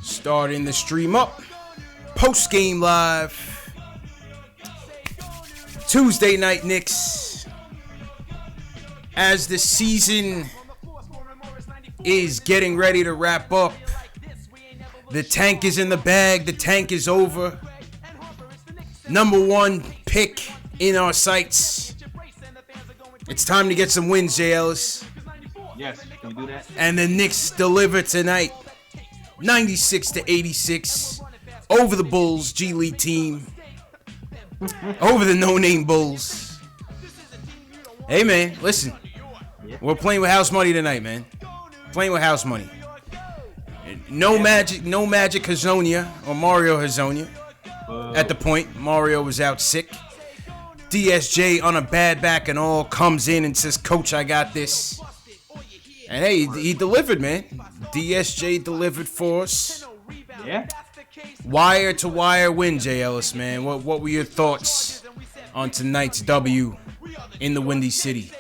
Starting the stream up. Post game live. Tuesday night Knicks. As the season is getting ready to wrap up. The tank is in the bag. The tank is over. Number one pick in our sights. It's time to get some wins, Jay Ellis. Yes, can we do that? And the Knicks deliver tonight. 96-86 over the Bulls, G League team. Over the no-name Bulls. Hey, man, listen. We're playing with house money tonight, man. Playing with house money. No Magic Hazonia or Mario Hazonia. At the point, Mario was out sick. DSJ on a bad back and all comes in and says, "Coach, I got this." And hey, he delivered, man. DSJ delivered for us. Yeah. Wire to wire win, Jay Ellis, man. What were your thoughts on tonight's W in the Windy City?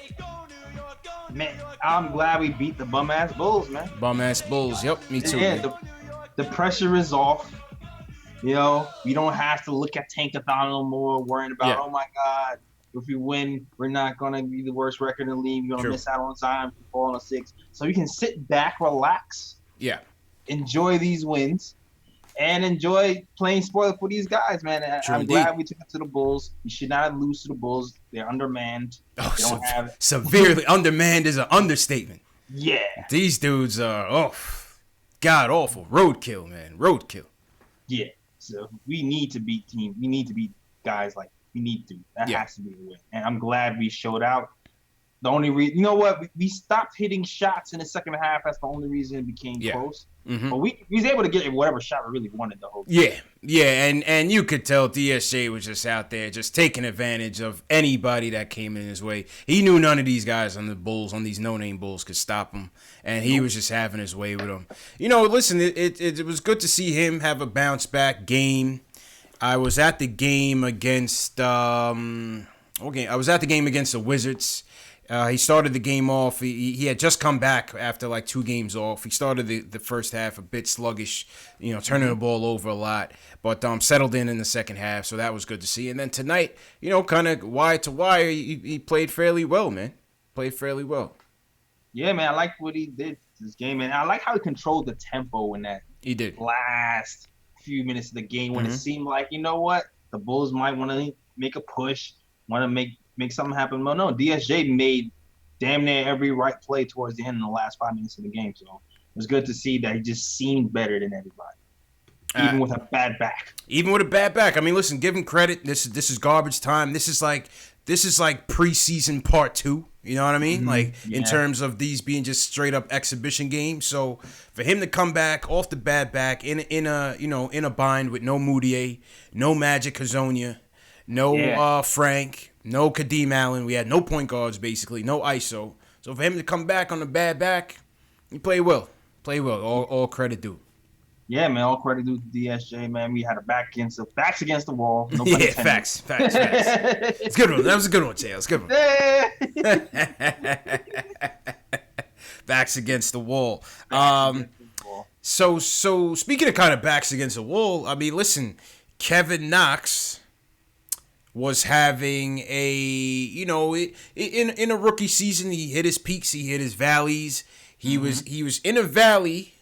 Man, I'm glad we beat the bum-ass Bulls, man. Bum-ass Bulls, yep, me too. Yeah, the pressure is off. You know, we don't have to look at Tankathon no more, worrying about, oh my God, if we win, we're not going to be the worst record in the league. We're going to miss out on time, fall on a 6. So we can sit back, relax, enjoy these wins, and enjoy playing spoiler for these guys, man. I'm glad we took it to the Bulls. We should not lose to the Bulls. They're undermanned. Severely undermanned is an understatement. Yeah. These dudes are, god awful. Roadkill, man. Roadkill. Yeah. So we need to beat teams. We need to beat guys like we need to. That has to be a win. And I'm glad we showed out. The only reason, you know what? We stopped hitting shots in the second half. That's the only reason it became close. Mm-hmm. But we was able to get whatever shot we really wanted the whole game. Yeah, and you could tell DSJ was just out there just taking advantage of anybody that came in his way. He knew none of these guys on the Bulls, on these no-name Bulls, could stop him, and he was just having his way with them. You know, listen, it was good to see him have a bounce-back game. I was at the game against I was at the game against the Wizards. He started the game off. He had just come back after like 2 games off. He started the first half a bit sluggish, turning the ball over a lot, but settled in the second half, so that was good to see. And then tonight, kind of wire to wire, he played fairly well, man. Played fairly well. Yeah, man, I like what he did this game, and I like how he controlled the tempo in that last few minutes of the game when it seemed like, you know what, the Bulls might want to make a push, want to make something happen. Well, no, DSJ made damn near every right play towards the end in the last 5 minutes of the game. So it was good to see that he just seemed better than everybody, even with a bad back. Even with a bad back. I mean, listen, give him credit. This is garbage time. This is like preseason part 2. You know what I mean? In terms of these being just straight up exhibition games. So for him to come back off the bad back in a bind with no Moutier, no Magic Hazonia, no Frank. No Kadeem Allen. We had no point guards, basically. No ISO. So for him to come back on the bad back, he played well. All credit due. Yeah, man. All credit due to DSJ, man. We had backs against the wall. Facts. It's a good one. That was a good one, Jay. It was a good one. Backs against the wall. So speaking of kind of backs against the wall, I mean, listen, Kevin Knox was having in a rookie season, he hit his peaks, he hit his valleys. He was in a valley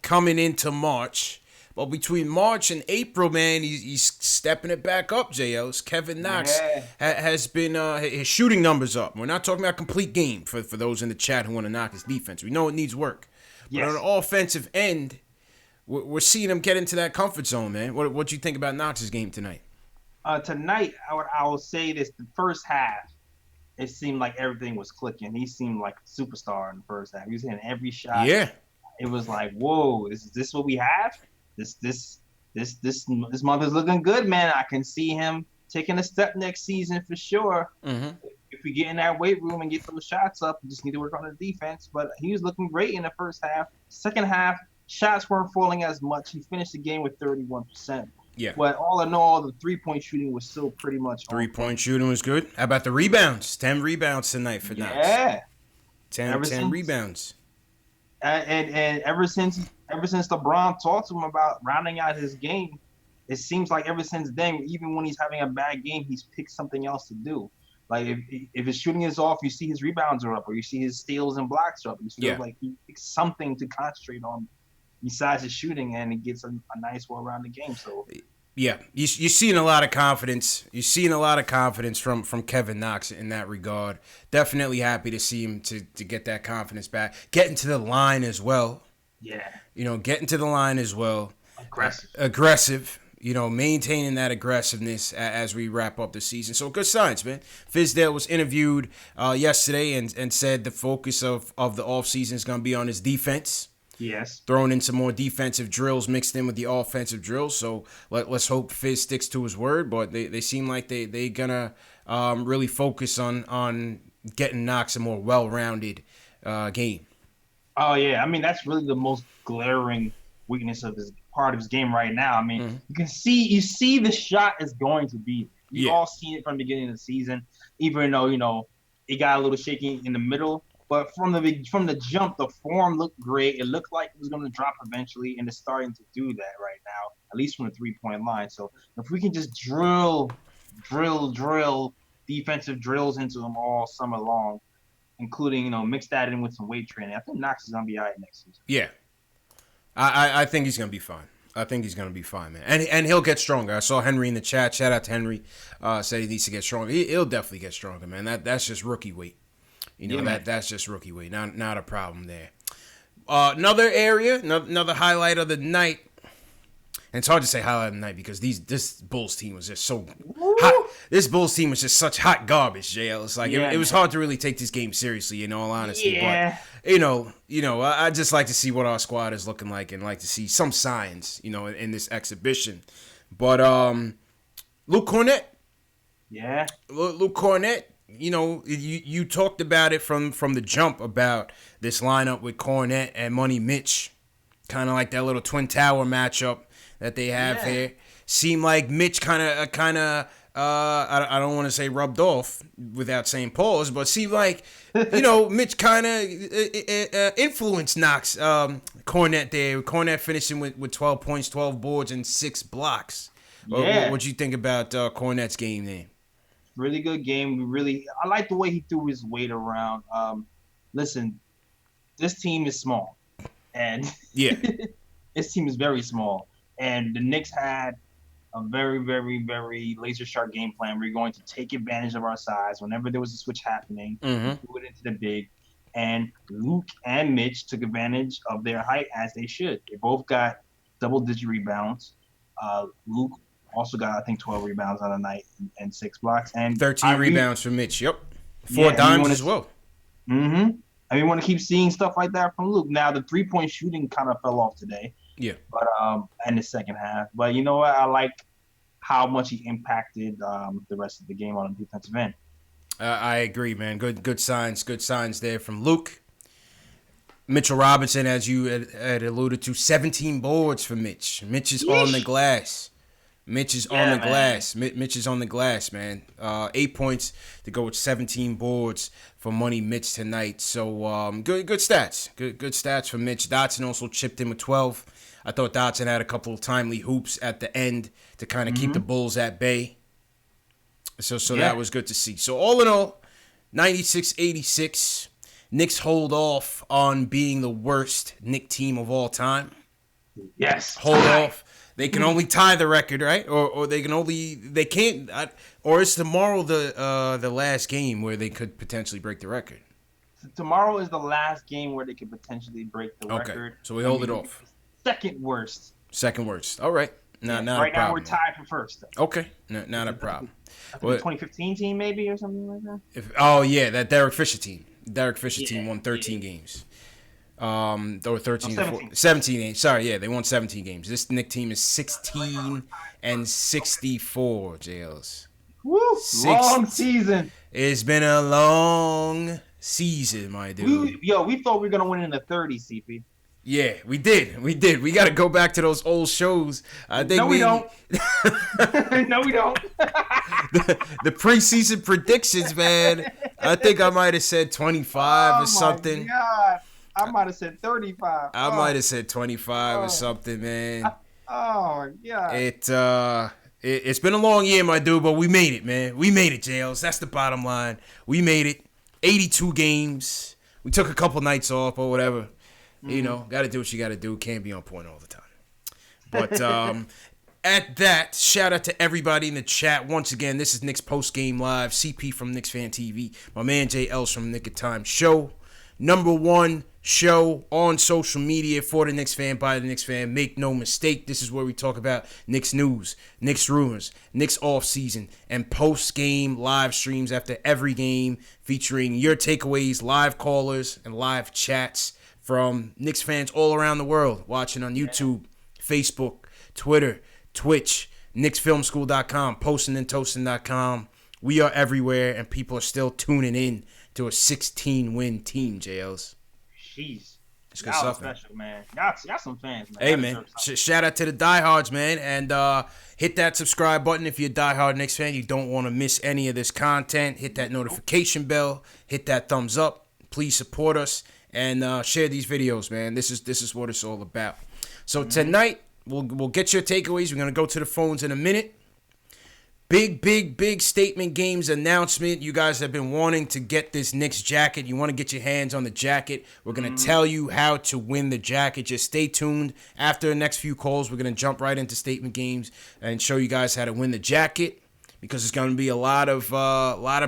coming into March, but between March and April, man, he's stepping it back up. JL's Kevin Knox has been his shooting numbers up. We're not talking about complete game for those in the chat who want to knock his defense. We know it needs work, but on the offensive end, we're seeing him get into that comfort zone, man. What do you think about Knox's game tonight? Tonight, I will say this: the first half, it seemed like everything was clicking. He seemed like a superstar in the first half. He was hitting every shot. Yeah, it was like, whoa, is this what we have? This month is looking good, man. I can see him taking a step next season for sure. If we get in that weight room and get those shots up, we just need to work on the defense. But he was looking great in the first half. Second half, shots weren't falling as much. He finished the game with 31%. Yeah. But all in all, the three-point shooting was still pretty much on. Three-point shooting was good. How about the rebounds? 10 rebounds tonight for Knox. Yeah. 10 rebounds. And ever since LeBron talked to him about rounding out his game, it seems like ever since then, even when he's having a bad game, he's picked something else to do. Like if his shooting is off, you see his rebounds are up, or you see his steals and blocks are up. He feels like he picks something to concentrate on besides his shooting, and he gets a nice, well-rounded game. So. Yeah, you're seeing a lot of confidence. You're seeing a lot of confidence from Kevin Knox in that regard. Definitely happy to see him to get that confidence back. Getting to the line as well. Yeah. Getting to the line as well. Aggressive. Maintaining that aggressiveness as we wrap up the season. So good signs, man. Fizdale was interviewed yesterday and said the focus of the offseason is going to be on his defense. Yes. Throwing in some more defensive drills mixed in with the offensive drills. So let's hope Fizz sticks to his word. But they seem like they gonna really focus on getting Knox a more well-rounded game. Oh yeah, I mean that's really the most glaring weakness of his part of his game right now. I mean, you see the shot is going to be. We've all seen it from the beginning of the season, even though it got a little shaky in the middle. But from the jump, the form looked great. It looked like it was going to drop eventually, and it's starting to do that right now, at least from the three-point line. So if we can just drill defensive drills into them all summer long, including mix that in with some weight training, I think Knox is going to be all right next season. Yeah, I think he's going to be fine. I think he's going to be fine, man. And he'll get stronger. I saw Henry in the chat. Shout out to Henry. Said he needs to get stronger. He'll definitely get stronger, man. That's just rookie weight. That's just rookie weight. Not a problem there. Another area, another highlight of the night. And it's hard to say highlight of the night because this Bulls team was just so hot. This Bulls team was just such hot garbage, JL. It's like it was hard to really take this game seriously, in all honesty. Yeah. But I just like to see what our squad is looking like and like to see some signs, in this exhibition. But Luke Cornett. Yeah. Luke Cornett. You talked about it from the jump about this lineup with Cornette and Money Mitch, kind of like that little Twin Tower matchup that they have here. Seemed like Mitch kind of I don't want to say rubbed off without saying pause, but seemed like Mitch kind of influenced Knox Cornette there. Cornette finishing with 12 points, 12 boards, and 6 blocks. Yeah. What you think about Cornette's game there? Really good game. I like the way he threw his weight around. Listen, this team is small, and this team is very small. And the Knicks had a very, very, very laser sharp game plan. We're going to take advantage of our size whenever there was a switch happening. We threw it into the big, and Luke and Mitch took advantage of their height as they should. They both got double-digit rebounds. Luke also got, I think, 12 rebounds on a night and 6 blocks. And 13 rebounds for Mitch. Yep. 4 dimes as well. Mm-hmm. I mean, want to keep seeing stuff like that from Luke. Now, the three-point shooting kind of fell off today. Yeah. But in the second half. But you know what? I like how much he impacted the rest of the game on the defensive end. I agree, man. Good signs there from Luke. Mitchell Robinson, as you had alluded to, 17 boards for Mitch. Mitch is on the glass. Mitch is on the glass. Mitch is on the glass, man. 8 points to go with 17 boards for Money Mitch tonight. So good stats. Good stats for Mitch. Dotson also chipped in with 12. I thought Dotson had a couple of timely hoops at the end to kind of keep the Bulls at bay. So that was good to see. So all in all, 96-86. Knicks hold off on being the worst Knick team of all time. Yes. Hold off. They can only tie the record, right? Or they can't. Or is tomorrow the last game where they could potentially break the record? Tomorrow is the last game where they could potentially break the record. So we hold it off. Second worst. All right. Not a problem. Right now we're tied for first. Though. Okay. Not a problem. I think the 2015 team maybe or something like that. That Derek Fisher team. Derek Fisher team won 13 games. Or 13 17 games. Sorry, they won 17 games. This Knick team is 16-64, Jails. Woo! Long season. It's been a long season, my dude. We thought we were gonna win in the 30s, CP. Yeah, we did. We got to go back to those old shows. I think we don't. No, we don't. The preseason predictions, man. I think I might have said 25 or something. God. I might have said 35. I might have said 25 or something, man. Oh my God. It's been a long year, my dude, but we made it, man. We made it, Jails. That's the bottom line. We made it. 82 games. We took a couple nights off or whatever. Mm-hmm. You know, got to do what you got to do. Can't be on point all the time. But at that, shout out to everybody in the chat. Once again, this is Knicks Post Game Live. CP from KnicksFanTV. My man JL's from Nick of Time Show. #1 show on social media for the Knicks fan, by the Knicks fan. Make no mistake, this is where we talk about Knicks news, Knicks rumors, Knicks offseason, and post-game live streams after every game featuring your takeaways, live callers, and live chats from Knicks fans all around the world watching on YouTube, Facebook, Twitter, Twitch, KnicksFilmSchool.com, postingandtoasting.com. We are everywhere, and people are still tuning in to a 16-win team, JLs. Jeez. It's good stuff, special, man. Y'all some fans, man. Hey, man. Shout out to the diehards, man. And hit that subscribe button if you're a diehard Knicks fan. You don't want to miss any of this content. Hit that notification bell. Hit that thumbs up. Please support us. And share these videos, man. This is what it's all about. So tonight, we'll get your takeaways. We're going to go to the phones in a minute. Big statement games announcement. You guys have been wanting to get this Knicks jacket. You want to get your hands on the jacket. We're going to tell you how to win the jacket. Just stay tuned. After the next few calls, we're going to jump right into statement games and show you guys how to win the jacket, because there's going to be a lot of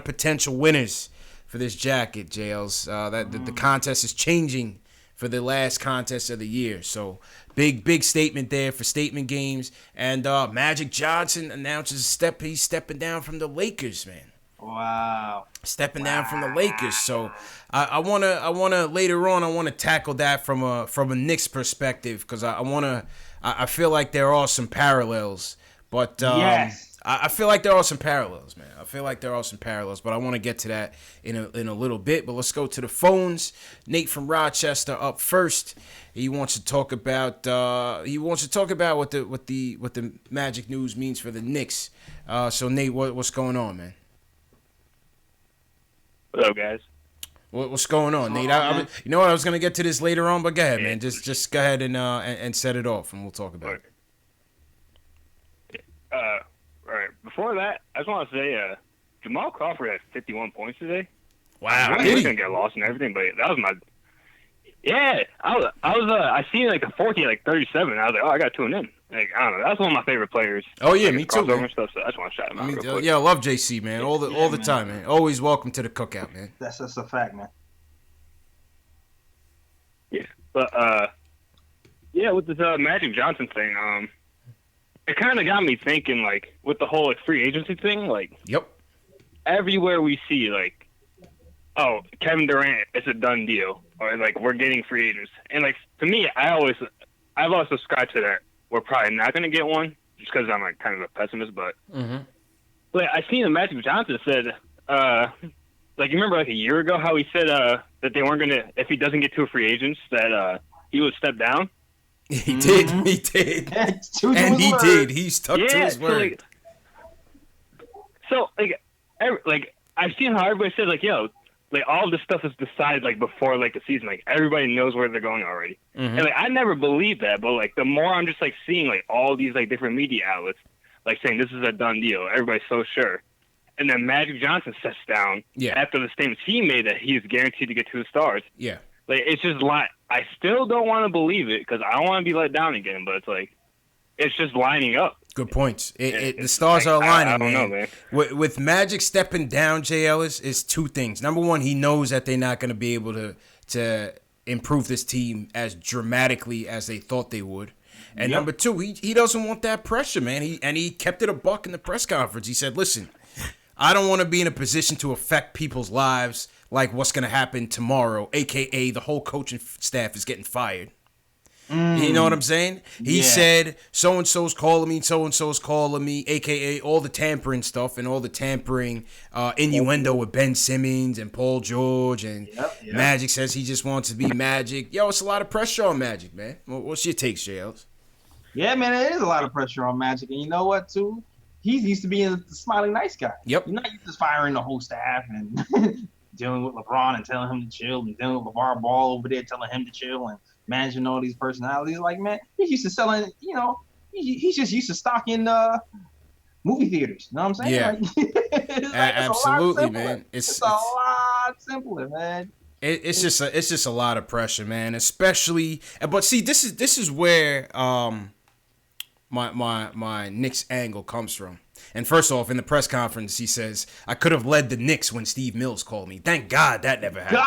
potential winners for this jacket, JLs. The contest is changing for the last contest of the year. So big statement there for statement games. And Magic Johnson announces he's stepping down from the Lakers, man. Wow. Stepping down from the Lakers. So I wanna later on I wanna tackle that from a Knicks perspective, because I feel like there are some parallels. But yes. I feel like there are some parallels, man. But I want to get to that in a little bit. But let's go to the phones. Nate from Rochester up first. He wants to talk about what the Magic news means for the Knicks. So Nate, what's going on, man? Hello, guys. What's going on, Nate? You know what? I was gonna get to this later on, but go ahead, man. Just go ahead and set it off, and we'll talk about it. All right. Before that, I just want to say, Jamal Crawford had 51 points today. Wow, I was gonna get lost and everything, but that was my. Yeah, I seen like the 40 like 37. And I was like, oh, I got to tune in. Like, I don't know. That's one of my favorite players. Oh yeah, me too. Man. Stuff, so I just want to shout him out real quick. Yeah, I love JC, man. All the time, man. Always welcome to the cookout, man. That's a fact, man. Yeah, but yeah, with this Magic Johnson thing, it kind of got me thinking, like, with the whole like free agency thing, like, yep. Everywhere we see, like, oh, Kevin Durant, it's a done deal, or like we're getting free agents, and like to me, I've always subscribed to that. We're probably not gonna get one, just because I'm like kind of a pessimist, but I seen the Magic Johnson said, like, you remember like a year ago how he said that they weren't gonna, if he doesn't get two free agents, that he would step down. He did. He did. And he did. He stuck to his word. So, I've seen how everybody says, like, yo, like, all this stuff is decided, like, before, like, the season. Like, everybody knows where they're going already. And, like, I never believed that. But, like, the more I'm just, like, seeing, like, all these, like, different media outlets, like, saying this is a done deal. Everybody's so sure. And then Magic Johnson sits down after the statements he made that he's guaranteed to get 2 stars. Yeah. Like, it's just like, I still don't want to believe it because I don't want to be let down again, but it's like, it's just lining up. Good points. The stars are aligning, I don't know, man. With Magic stepping down, J. Ellis, is 2 things. Number 1, he knows that they're not going to be able to improve this team as dramatically as they thought they would. And number 2, he doesn't want that pressure, man. He kept it a buck in the press conference. He said, listen, I don't want to be in a position to affect people's lives like what's going to happen tomorrow, a.k.a. the whole coaching staff is getting fired. You know what I'm saying? He said, so-and-so's calling me, a.k.a. all the tampering stuff and all the tampering innuendo with Ben Simmons and Paul George. And Magic says he just wants to be Magic. Yo, it's a lot of pressure on Magic, man. What's your take, JLs? Yeah, man, it is a lot of pressure on Magic. And you know what, too? He's used to being the smiling nice guy. Yep. You're not used to firing the whole staff and dealing with LeBron and telling him to chill, and dealing with LeVar Ball over there telling him to chill, and managing all these personalities. Like, man, he's used to selling, he's just used to stocking movie theaters. You know what I'm saying? Yeah. Like, Absolutely, man. It's a lot simpler, man. It's just a lot of pressure, man. Especially, but see, this is where my Knicks angle comes from. And first off, in the press conference, he says, "I could have led the Knicks when Steve Mills called me. Thank God that never happened."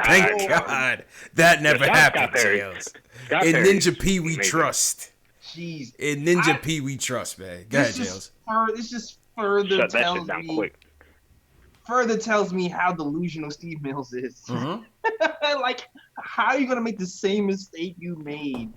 Thank God that never happened to us. In Ninja P, we trust. Jeez. In Ninja P, we trust, man. Go ahead, Jails. This just further tells me how delusional Steve Mills is. Mm-hmm. Like, how are you gonna make the same mistake you made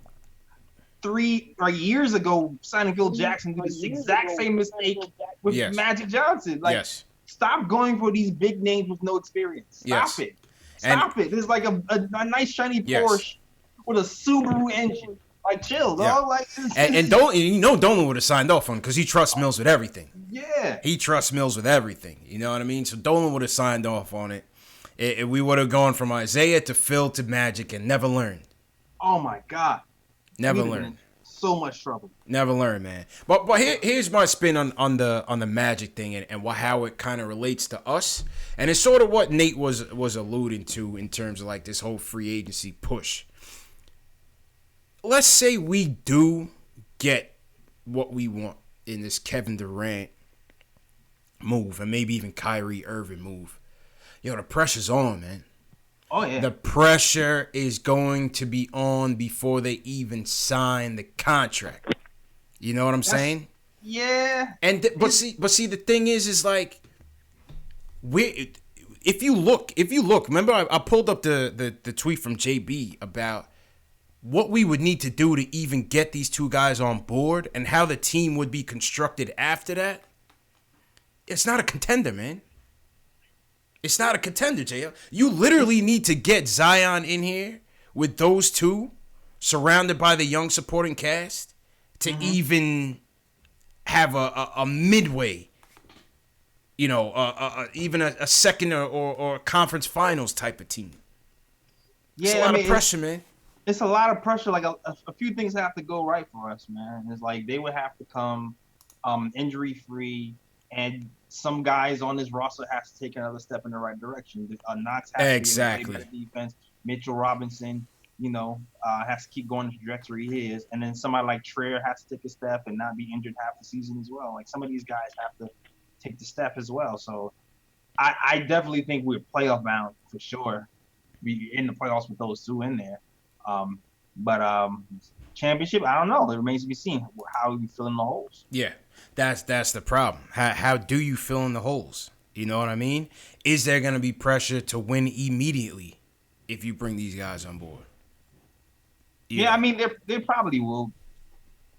3 years ago, signing Phil Jackson, do this exact same mistake with Magic Johnson? Like, stop going for these big names with no experience. Stop it. Stop it. There's like a nice shiny Porsche with a Subaru engine. Like, chill, dog. Like, and Dolan would have signed off on it because he trusts Mills with everything. Yeah. He trusts Mills with everything. You know what I mean? So Dolan would have signed off on it. We would have gone from Isaiah to Phil to Magic and never learned. Oh my God. Never learned. So much trouble. Never learned, man. But here's my spin on the Magic thing and how it kind of relates to us. And it's sort of what Nate was alluding to in terms of like this whole free agency push. Let's say we do get what we want in this Kevin Durant move and maybe even Kyrie Irving move. Yo, the pressure's on, man. Oh, yeah. The pressure is going to be on before they even sign the contract. You know what I'm saying? Yeah. But see, the thing is like, if you look, remember I pulled up the tweet from JB about what we would need to do to even get these two guys on board and how the team would be constructed after that. It's not a contender, man. It's not a contender, JL. You literally need to get Zion in here with those two, surrounded by the young supporting cast, to even have a midway, even a second or conference finals type of team. Yeah, it's a lot of pressure, man. It's a lot of pressure. Like a few things have to go right for us, man. It's like they would have to come injury free, and some guys on this roster has to take another step in the right direction. Knox has to play better defense. Mitchell Robinson, has to keep going the trajectory he is, and then somebody like Trier has to take a step and not be injured half the season as well. Like some of these guys have to take the step as well. So I definitely think we're playoff bound for sure. Be in the playoffs with those two in there. But championship, I don't know. It remains to be seen how we fill in the holes. Yeah, that's the problem. How do you fill in the holes? You know what I mean? Is there going to be pressure to win immediately if you bring these guys on board? Yeah, I mean, they probably will.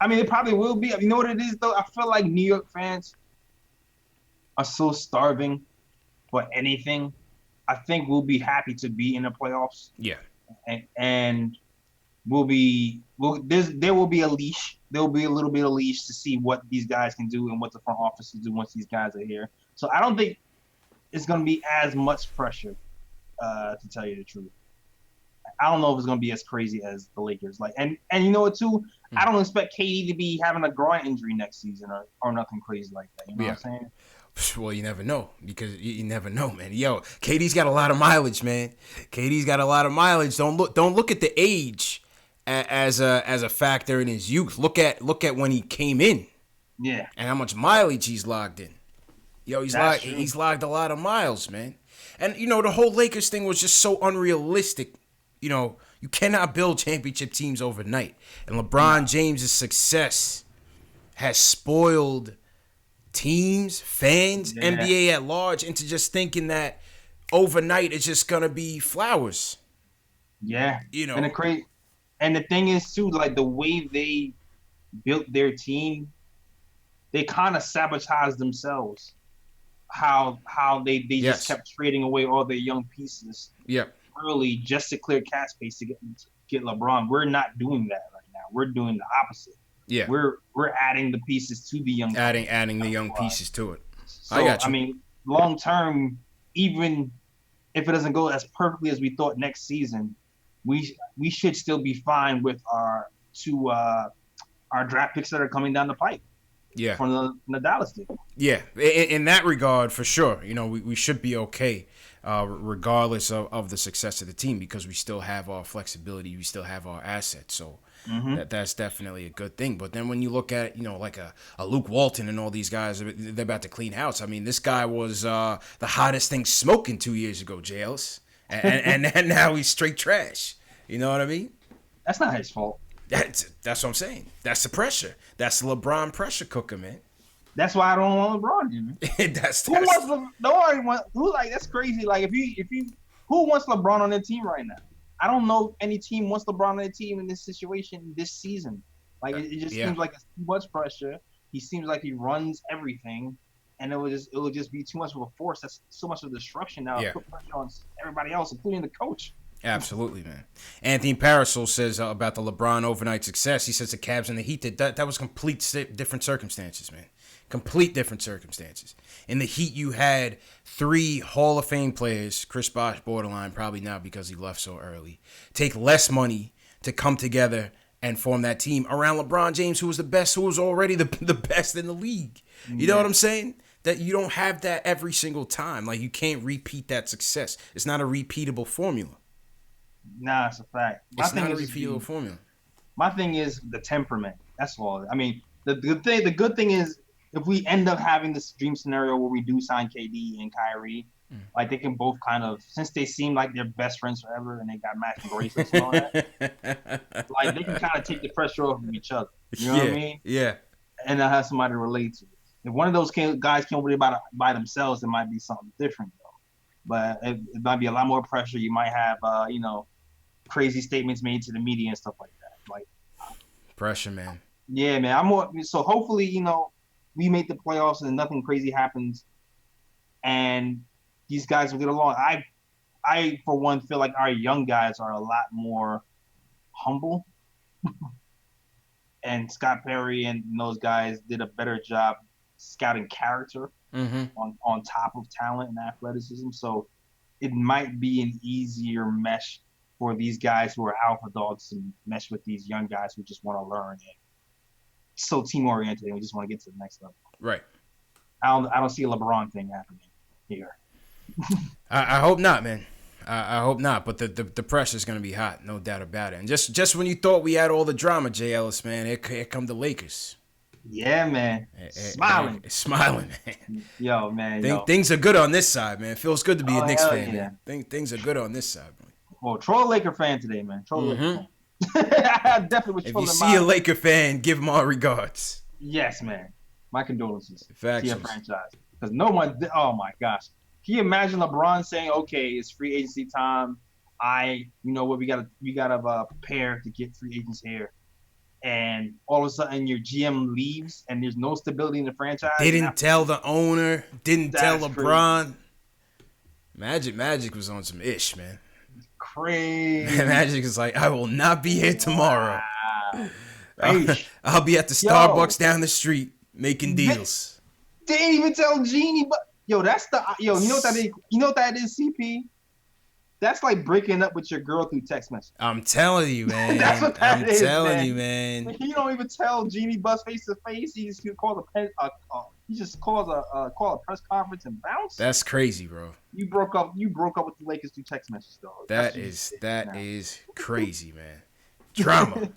I mean, they probably will be. You know what it is, though? I feel like New York fans are so starving for anything. I think we'll be happy to be in the playoffs. Yeah. And there will be a leash. There will be a little bit of leash to see what these guys can do and what the front office will do once these guys are here. So I don't think it's going to be as much pressure, to tell you the truth. I don't know if it's going to be as crazy as the Lakers. And you know what, too? I don't expect KD to be having a groin injury next season or nothing crazy like that. You know what I'm saying? Well, you never know because you never know, man. Yo, KD's got a lot of mileage, man. KD's got a lot of mileage. Don't look at the age as a factor in his youth. Look at when he came in. Yeah. And how much mileage he's logged in. Yo, he's logged a lot of miles, man. And the whole Lakers thing was just so unrealistic. You cannot build championship teams overnight. And LeBron James' success has spoiled teams, fans, NBA at large into just thinking that overnight it's just gonna be flowers. Yeah, and the thing is too, like the way they built their team, they kind of sabotaged themselves. How they just kept trading away all their young pieces. Early just to clear cap space to get LeBron. We're not doing that right now. We're doing the opposite. We're adding the pieces to the young. Adding the young pieces to it. So, I mean, long term, even if it doesn't go as perfectly as we thought next season, we should still be fine with our draft picks that are coming down the pipe. Yeah. From the Dallas deal. Yeah, in that regard, for sure. We should be okay, regardless of the success of the team, because we still have our flexibility, we still have our assets. So that's definitely a good thing. But then when you look at, like a Luke Walton and all these guys, they're about to clean house. I mean, this guy was the hottest thing smoking 2 years ago, JLs. And now he's straight trash. You know what I mean? That's not his fault. That's what I'm saying. That's the pressure. That's the LeBron pressure cooker, man. That's why I don't want LeBron, man. That's crazy. Like if you who wants LeBron on their team right now? I don't know if any team wants LeBron on their team in this situation this season. Like it just seems like it's too much pressure. He seems like he runs everything, and it will just be too much of a force. That's so much of destruction now. Yeah. Put pressure on everybody else, including the coach. Absolutely, man. Anthony Parasol says about the LeBron overnight success. He says the Cavs and the Heat, that was complete different circumstances, man. Complete different circumstances. In the Heat, you had 3 Hall of Fame players, Chris Bosh borderline, probably not because he left so early, take less money to come together and form that team around LeBron James, who was the best, who was already the best in the league. You know what I'm saying? That you don't have that every single time. Like, you can't repeat that success. It's not a repeatable formula. Nah, it's a fact. It's not a repeatable formula. My thing is the temperament. That's all. I mean, the good thing is if we end up having this dream scenario where we do sign KD and Kyrie, like they can both kind of, since they seem like they're best friends forever and they got matching bracelets and all that, like they can kind of take the pressure off of each other. You know what I mean? Yeah. And I have somebody to relate to. If one of those guys came over there by themselves, it might be something different though. But it might be a lot more pressure. You might have, crazy statements made to the media and stuff like that. Like pressure, man. Yeah, man. So hopefully, we make the playoffs and nothing crazy happens, and these guys will get along. I for one feel like our young guys are a lot more humble, and Scott Perry and those guys did a better job scouting character on top of talent and athleticism. So it might be an easier mesh for these guys who are alpha dogs to mesh with these young guys who just want to learn and so team oriented and we just want to get to the next level. Right. I don't see a LeBron thing happening here. I hope not, man. I hope not. But the pressure's gonna be hot, no doubt about it. And just when you thought we had all the drama, J. Ellis, man, here come the Lakers. Yeah, man. Smiling. Smiling, man. Yo, man. Things are good on this side, man. It feels good to be a Knicks fan, man. Things are good on this side, man. Well, troll Laker fan today, man. Troll Laker fan. I definitely was trolling. If you see a Laker fan, give them our regards. Yes, man. My condolences to your franchise. Because no one, oh my gosh. Can you imagine LeBron saying, okay, it's free agency time. You know what, we gotta prepare to get free agents here. And all of a sudden your GM leaves and there's no stability in the franchise. Didn't tell the owner, didn't tell LeBron. Crazy. Magic was on some ish, man. Crazy. Magic is like, I will not be here tomorrow. Wow. I'll be at the Starbucks down the street making deals. Didn't even tell Jeannie, but you know what that is? You know what that is, CP? That's like breaking up with your girl through text message. I'm telling you, man. That's what that is, man. I'm telling you, man. He don't even tell Jeannie Buss face to face. He just calls a press conference and bounce. That's crazy, bro. You broke up with the Lakers through text messages, though. That is crazy, man. Drama.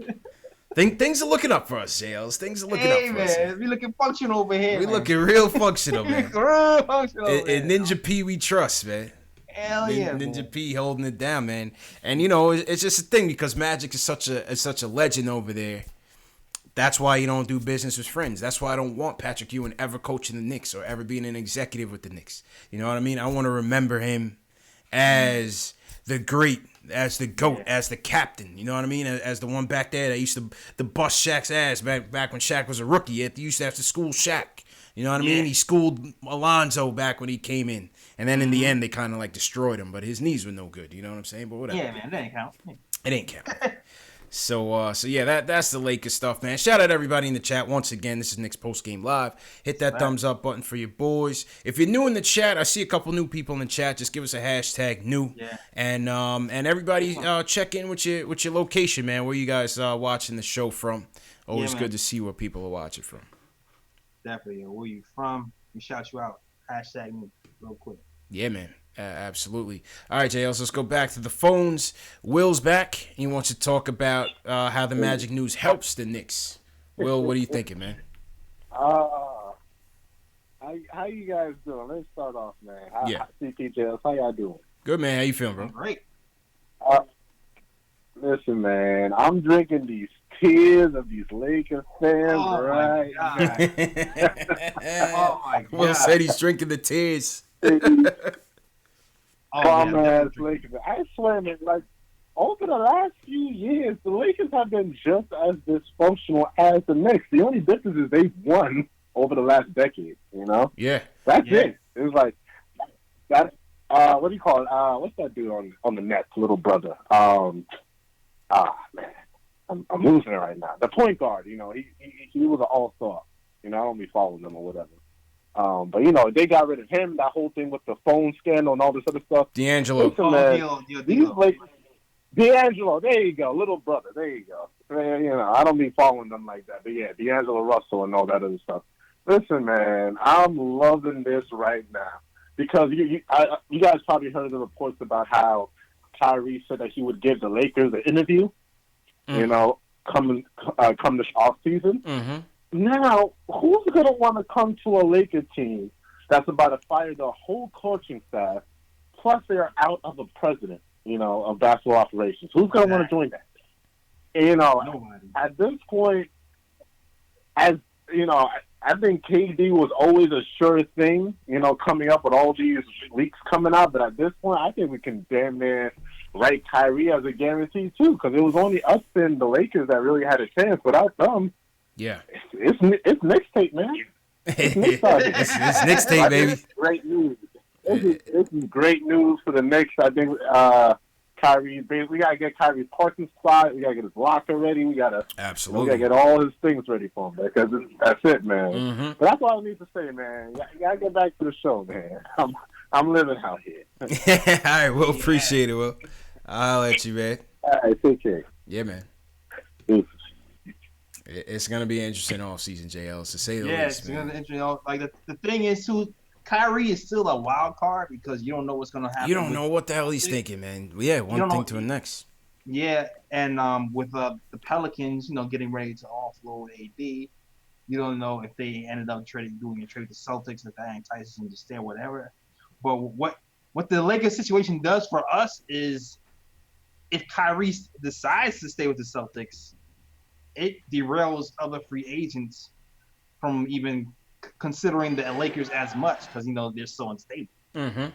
Things are looking up for us, Jails. Things are looking up for us. Hey, man, we looking functional over here. We looking real functional, man. Real functional. And Ninja P, we trust, man. Hell yeah, Ninja P holding it down, man. And it's just a thing because Magic is such a legend over there. That's why you don't do business with friends. That's why I don't want Patrick Ewing ever coaching the Knicks or ever being an executive with the Knicks. You know what I mean? I want to remember him as the great, as the GOAT, as the captain. You know what I mean? As the one back there that used to bust Shaq's ass back when Shaq was a rookie. He used to have to school Shaq. You know what I mean? He schooled Alonzo back when he came in. And then in the end, they kind of like destroyed him. But his knees were no good. You know what I'm saying? But whatever. Yeah, man. That ain't count. It ain't count. So yeah, that's the Lakers stuff, man. Shout out everybody in the chat once again. This is Knicks Post Game Live. Hit that thumbs up button for your boys. If you're new in the chat, I see a couple new people in the chat. Just give us a hashtag new. Yeah. And everybody check in with your location, man. Where you guys watching the show from? Always good to see where people are watching from. Definitely. Where you from? We shout you out. Hashtag new real quick. Yeah, man. Absolutely. All right, JLs, let's go back to the phones. Will's back. He wants to talk about how the Magic news helps the Knicks. Will, what are you thinking, man? How you guys doing? Let's start off, man. CPJLs, how y'all doing? Good, man. How you feeling, bro? Great. Listen, man, I'm drinking these tears of these Lakers fans, right? Oh, my God. Will said he's drinking the tears. Ass Lakers. I swear, man, like, over the last few years, the Lakers have been just as dysfunctional as the Knicks. The only difference is they've won over the last decade, you know? Yeah. That's it. It's like, that's, what do you call it? What's that dude on the Nets, little brother? Man, I'm losing it right now. The point guard, you know, he was an all-star. You know, I don't be following them or whatever. But, you know, they got rid of him, that whole thing with the phone scandal and all this other stuff. D'Angelo. D'Angelo, there you go. Little brother, there you go. Man, you know, I don't be following them like that. But, yeah, D'Angelo Russell and all that other stuff. Listen, man, I'm loving this right now. Because you guys probably heard the reports about how Kyrie said that he would give the Lakers an interview, you know, come this offseason. Mm-hmm. Now, who's going to want to come to a Lakers team that's about to fire the whole coaching staff, plus they're out of a president, you know, of basketball operations? Who's going to want to join that? And, you know, at this point, as you know, I think KD was always a sure thing, you know, coming up with all these leaks coming out. But at this point, I think we can damn near write Kyrie as a guarantee, too, because it was only us and the Lakers that really had a chance. Without them, yeah, it's Knicks tape, man. It's Knicks tape, baby. Great news. This is great news for the Knicks. I think Kyrie, we gotta get Kyrie's parking spot. We gotta get his locker ready. We gotta get all his things ready for him, because that's it, man. Mm-hmm. But that's all I need to say, man. You gotta get back to the show, man. I'm living out here. All right, we'll appreciate it, Will. I'll let you, man. All right, take care. Yeah, man. It's gonna be an interesting off season, JL, to say the least. Yeah, it's gonna be interesting. Like the thing is, too, Kyrie is still a wild card because you don't know what's gonna happen. You don't know what the hell he's thinking, man. Yeah, one thing to the next. Yeah, and with the Pelicans, you know, getting ready to offload AD, you don't know if they ended up doing a trade with the Celtics, if that entices them to stay or whatever. But what the Lakers situation does for us is, if Kyrie decides to stay with the Celtics, it derails other free agents from even considering the Lakers as much, because, you know, they're so unstable. Mm-hmm.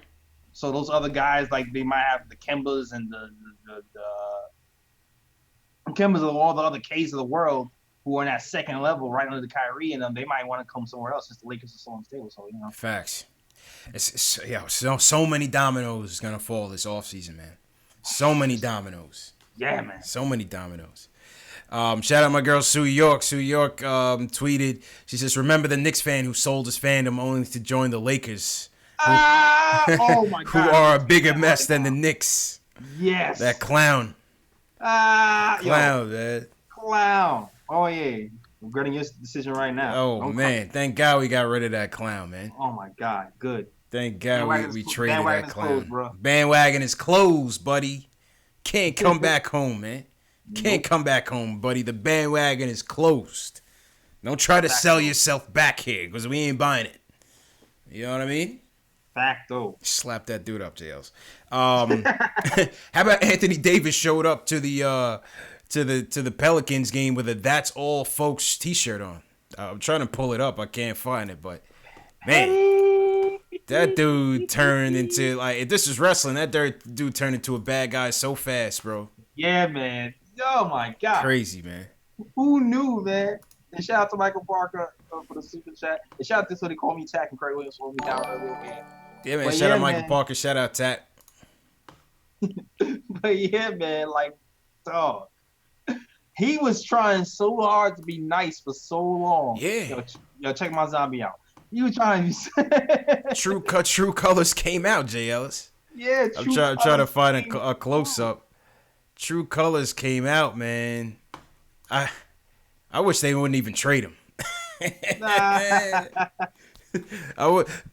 So those other guys, like, they might have the Kembas and the Kembas of all the other Ks of the world who are in that second level right under the Kyrie, and they might want to come somewhere else since the Lakers are so unstable. So, you know. Facts. So many dominoes is gonna fall this offseason, man. So many dominoes. Yeah, man. So many dominoes. Shout out my girl Sue York. Sue York tweeted. She says, "Remember the Knicks fan who sold his fandom only to join the Lakers? Oh my God! Who are a bigger mess than the Knicks? Yes. That clown. Clown, man. Clown. Oh yeah. Regretting your decision right now. Oh man, thank God we got rid of that clown, man. Oh my God, good. Thank God we traded that clown. Bandwagon is closed, buddy. Can't come back home, man. Can't come back home, buddy. The bandwagon is closed. Don't try to sell yourself back here, because we ain't buying it. You know what I mean? Facto. Slap that dude up, Jails. How about Anthony Davis showed up to the Pelicans game with a "That's All Folks" T-shirt on? I'm trying to pull it up. I can't find it, but man, that dude turned into, like, if this is wrestling, that dude turned into a bad guy so fast, bro. Yeah, man. Oh my God. Crazy, man. Who knew, man? And shout out to Michael Parker for the super chat. And shout out to somebody called me Tack and Craig Williams for me down earlier, man. Yeah, man. Shout out Michael Parker. Shout out Tat. But yeah, man, like, dog. He was trying so hard to be nice for so long. Yeah. Yo, check my zombie out. He was trying to be True colors came out, Jay Ellis. Yeah, I'm trying to find a close up. True colors came out, man. I wish they wouldn't even trade him.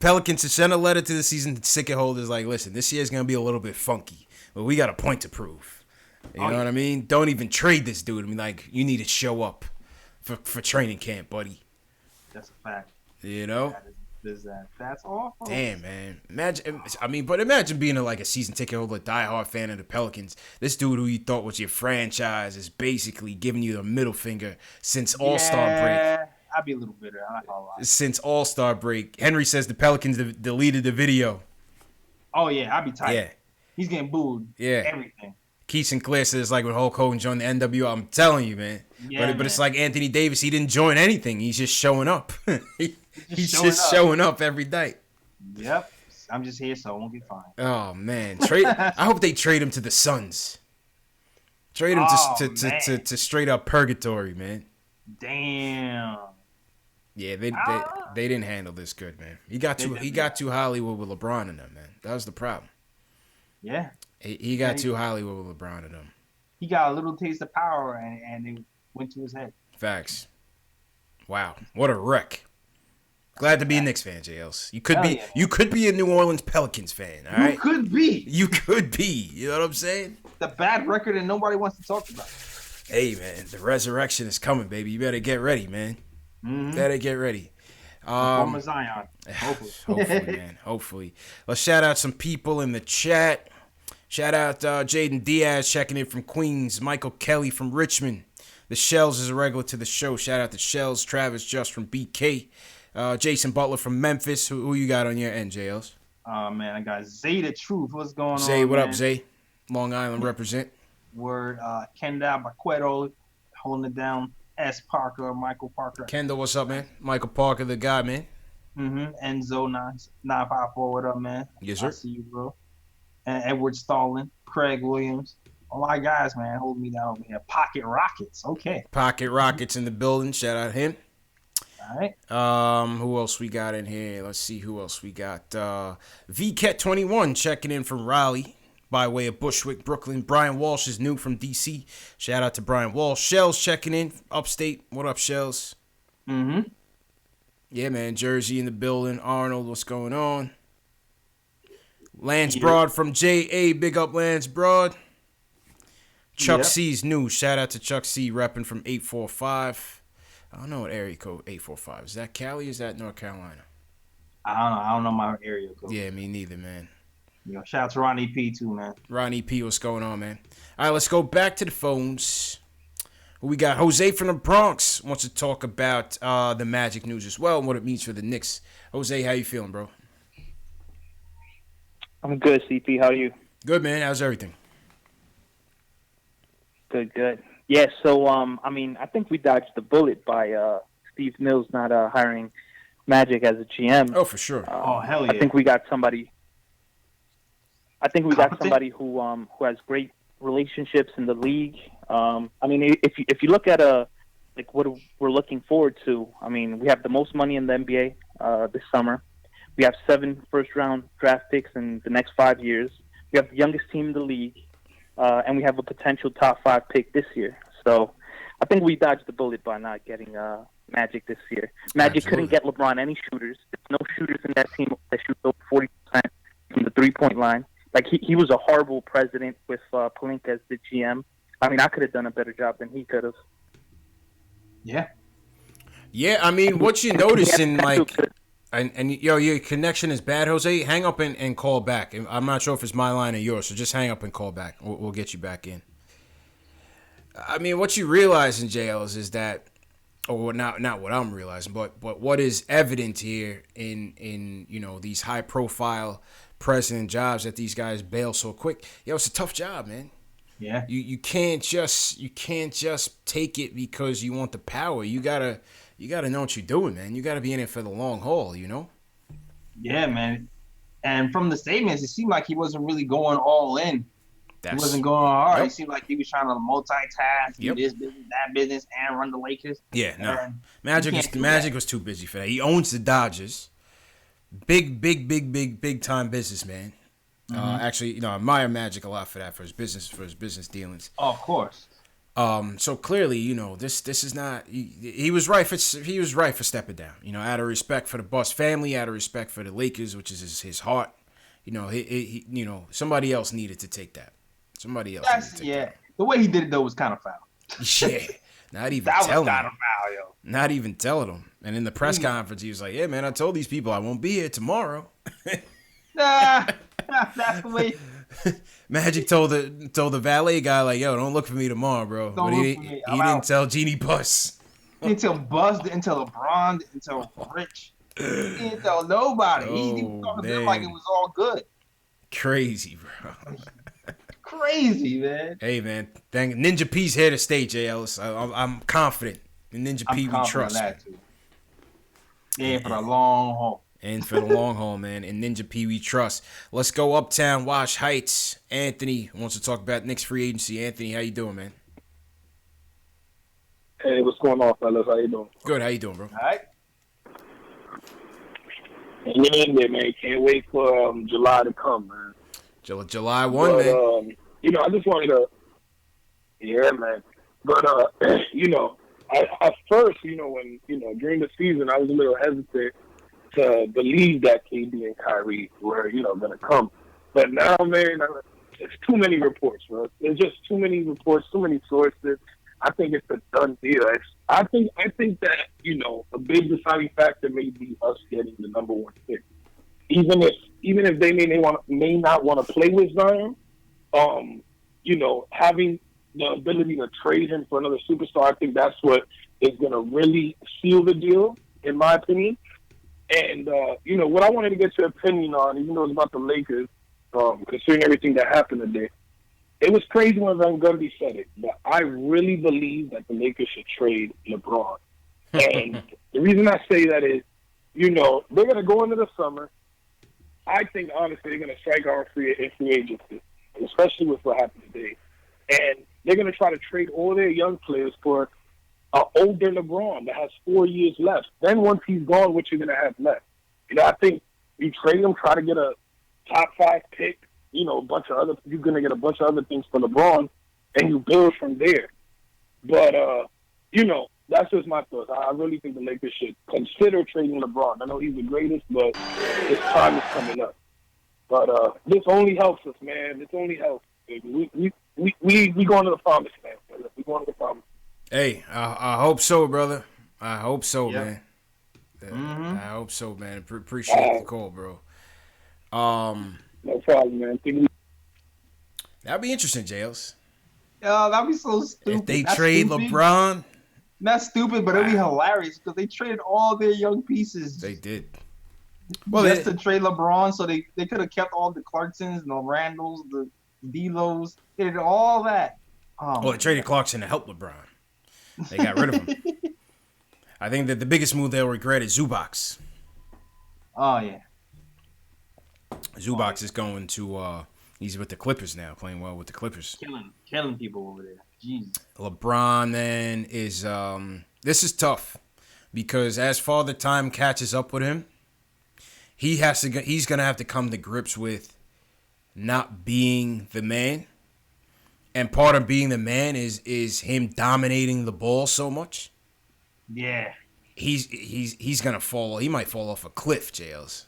Pelicans to send a letter to the season ticket holders like, listen, this year's gonna be a little bit funky, but we got a point to prove. You know what I mean? Don't even trade this dude. I mean, like, you need to show up for training camp, buddy. That's a fact. You know? That's awful. Damn, man. Imagine being a season ticket holder, diehard fan of the Pelicans. This dude who you thought was your franchise is basically giving you the middle finger since All-Star break. I'd be a little bitter. I'm not gonna lie. Since All-Star break. Henry says the Pelicans deleted the video. Oh, yeah. I'd be tight. Yeah. He's getting booed. Yeah. Everything. Keith Sinclair says like when Hulk Hogan joined the NWO. I'm telling you, man. Yeah, but it's like Anthony Davis. He didn't join anything. He's just showing up. He's just showing up every day. Yep. I'm just here, so I won't get fined. Oh man, I hope they trade him to the Suns. Trade him to straight up purgatory, man. Damn. Yeah, they didn't handle this good, man. He got too Hollywood with LeBron and them, man. That was the problem. Yeah. He got too Hollywood with LeBron and them. He got a little taste of power, and it went to his head. Facts. Wow, what a wreck. Glad to be a Knicks fan, JLs. You could be a New Orleans Pelicans fan, all right? You could be. You could be. You know what I'm saying? The bad record and nobody wants to talk about it. Hey, man, the resurrection is coming, baby. You better get ready, man. Mm-hmm. Better get ready. Former Zion. Hopefully, man. Hopefully. Let's shout out some people in the chat. Shout out Jaden Diaz checking in from Queens. Michael Kelly from Richmond. The Shells is a regular to the show. Shout out to Shells. Travis Just from BK. Jason Butler from Memphis. Who you got on your end, JLs? Oh, man, I got Zay the Truth. What's going on, Zay, what man? up, Zay? Long Island represent. Word. Kendall Baqueto holding it down. S. Parker, Michael Parker. Kendall, what's up, man? Michael Parker, the guy, man. Mm-hmm. Enzo 954, what up, man? Yes, sir. I see you, bro. And Edward Stallin, Craig Williams. A lot of guys, man, holding me down over here. Pocket Rockets, okay. Pocket Rockets in the building. Shout out him. All right. Who else we got in here? Let's see who else we got. VCat21 checking in from Raleigh by way of Bushwick, Brooklyn. Brian Walsh is new from DC. Shout out to Brian Walsh. Shells checking in upstate. What up, Shells? Mm-hmm. Yeah, man. Jersey in the building. Arnold, what's going on? Lance Broad from JA. Big up, Lance Broad. Chuck C's new. Shout out to Chuck C repping from 845. I don't know what area code 845. Is that Cali or is that North Carolina? I don't know my area code. Yeah, me neither, man. Shout out to Ronnie P too, man. Ronnie P, what's going on, man? All right, let's go back to the phones. We got Jose from the Bronx wants to talk about the Magic news as well and what it means for the Knicks. Jose, how you feeling, bro? I'm good, CP. How are you? Good, man. How's everything? Good. Yeah, so, I think we dodged the bullet by Steve Mills not hiring Magic as a GM. Oh, for sure. Hell yeah. I think we got somebody who has great relationships in the league. If you look at what we're looking forward to, we have the most money in the NBA this summer. We have 7 first-round draft picks in the next 5 years. We have the youngest team in the league, and we have a potential top 5 pick this year. So I think we dodged the bullet by not getting Magic this year. Magic couldn't get LeBron any shooters. There's no shooters in that team that shoot over 40% from the three-point line. Like, he was a horrible president with Pelinka as the GM. I could have done a better job than he could have. Yeah. Yeah, what you notice in, your connection is bad, Jose. Hang up and call back. I'm not sure if it's my line or yours, so just hang up and call back. We'll get you back in. What you realize in JLs is that, or not what I'm realizing, but what is evident here in these high profile president jobs that these guys bail so quick. It's a tough job, man. Yeah. You can't just take it because you want the power. You gotta know what you're doing, man. You gotta be in it for the long haul, Yeah, man. And from the statements, it seemed like he wasn't really going all in He wasn't going hard. Nope. It seemed like he was trying to multitask, do this business, that business, and run the Lakers. Yeah, no. Magic was too busy for that. He owns the Dodgers. Big time businessman. Actually, I admire Magic a lot for that, for his business dealings. Oh, of course. So clearly, this is not. He was right for stepping down. Out of respect for the Buss family, out of respect for the Lakers, which is his heart. He somebody else needed to take that. Somebody else. That. The way he did it though was kind of foul. Yeah, not even that telling was kind him. of foul, yo. Not even telling him. And in the press conference, he was like, "Yeah, man, I told these people I won't be here tomorrow." Nah, that's the way. Magic told the valet guy, like, "Yo, don't look for me tomorrow, bro." But he didn't tell Jeannie Buss. He didn't tell Buzz, didn't tell LeBron, didn't tell Rich. He didn't tell nobody. He was talking to them like it was all good. Crazy, bro. Crazy, man. Hey, man. Thank Ninja P's here to stay, J. Ellis. I'm confident in Ninja P. We trust. That too. Yeah, for the long haul. And for the long haul, man. In Ninja P, we trust. Let's go uptown, Wash Heights. Anthony wants to talk about Knicks free agency. Anthony, how you doing, man? Hey, what's going on, fellas? How you doing? Good. How you doing, bro? All right. Hanging in there, man. Can't wait for July to come, man. July 1, man. I just wanted to... Yeah, man. But, at first, when, during the season, I was a little hesitant to believe that KD and Kyrie were, going to come. But now, man, it's too many reports, bro. There's just too many reports, too many sources. I think it's a done deal. I think that, a big deciding factor may be us getting the number one pick. Even if they may not want to play with Zion, having the ability to trade him for another superstar, I think that's what is going to really seal the deal, in my opinion. And, what I wanted to get your opinion on, even though it's about the Lakers, considering everything that happened today, it was crazy when Van Gundy said it, but I really believe that the Lakers should trade LeBron. And the reason I say that is, they're going to go into the summer. I think, honestly, they're going to strike out free agency, especially with what happened today. And they're going to try to trade all their young players for an older LeBron that has 4 years left. Then once he's gone, what you're going to have left? I think you trade him, try to get a top 5 pick, you're going to get a bunch of other things for LeBron, and you build from there. But, that's just my thoughts. I really think the Lakers should consider trading LeBron. I know he's the greatest, but his time is coming up. But this only helps us, man. This only helps. We going to the promised land. We going to the promised. Hey, I hope so, brother. I hope so, man. Mm-hmm. I hope so, man. Appreciate the call, bro. No problem, man. That'd be interesting, Jails. That'd be so stupid. If they trade LeBron. That's stupid, but it'd be hilarious because they traded all their young pieces. They did. Well, just to trade LeBron, so they could have kept all the Clarksons, the Randalls, the D'Los. They did all that. They traded Clarkson to help LeBron. They got rid of him. I think that the biggest move they'll regret is Zubac. Oh, yeah. Zubac is going to he's with the Clippers now, playing well with the Clippers. Killing people over there. Jeez. LeBron then is this is tough because as Father Time catches up with him, he's gonna have to come to grips with not being the man. And part of being the man is him dominating the ball so much. Yeah. He's gonna fall. He might fall off a cliff, Jails.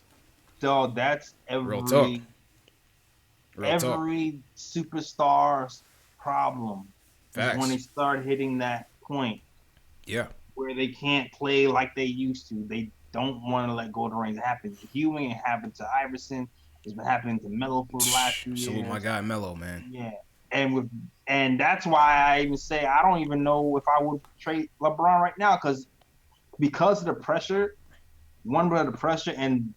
So that's Real talk. Every superstar's problem. Facts. When they start hitting that point. Yeah. Where they can't play like they used to. They don't want to let go of the reins. It happened to Ewing. It happened to Iverson. It's been happening to Melo for the last few years. Salute my guy Melo, man. Yeah. And that's why I even say I don't even know if I would trade LeBron right now because of the pressure, of the pressure and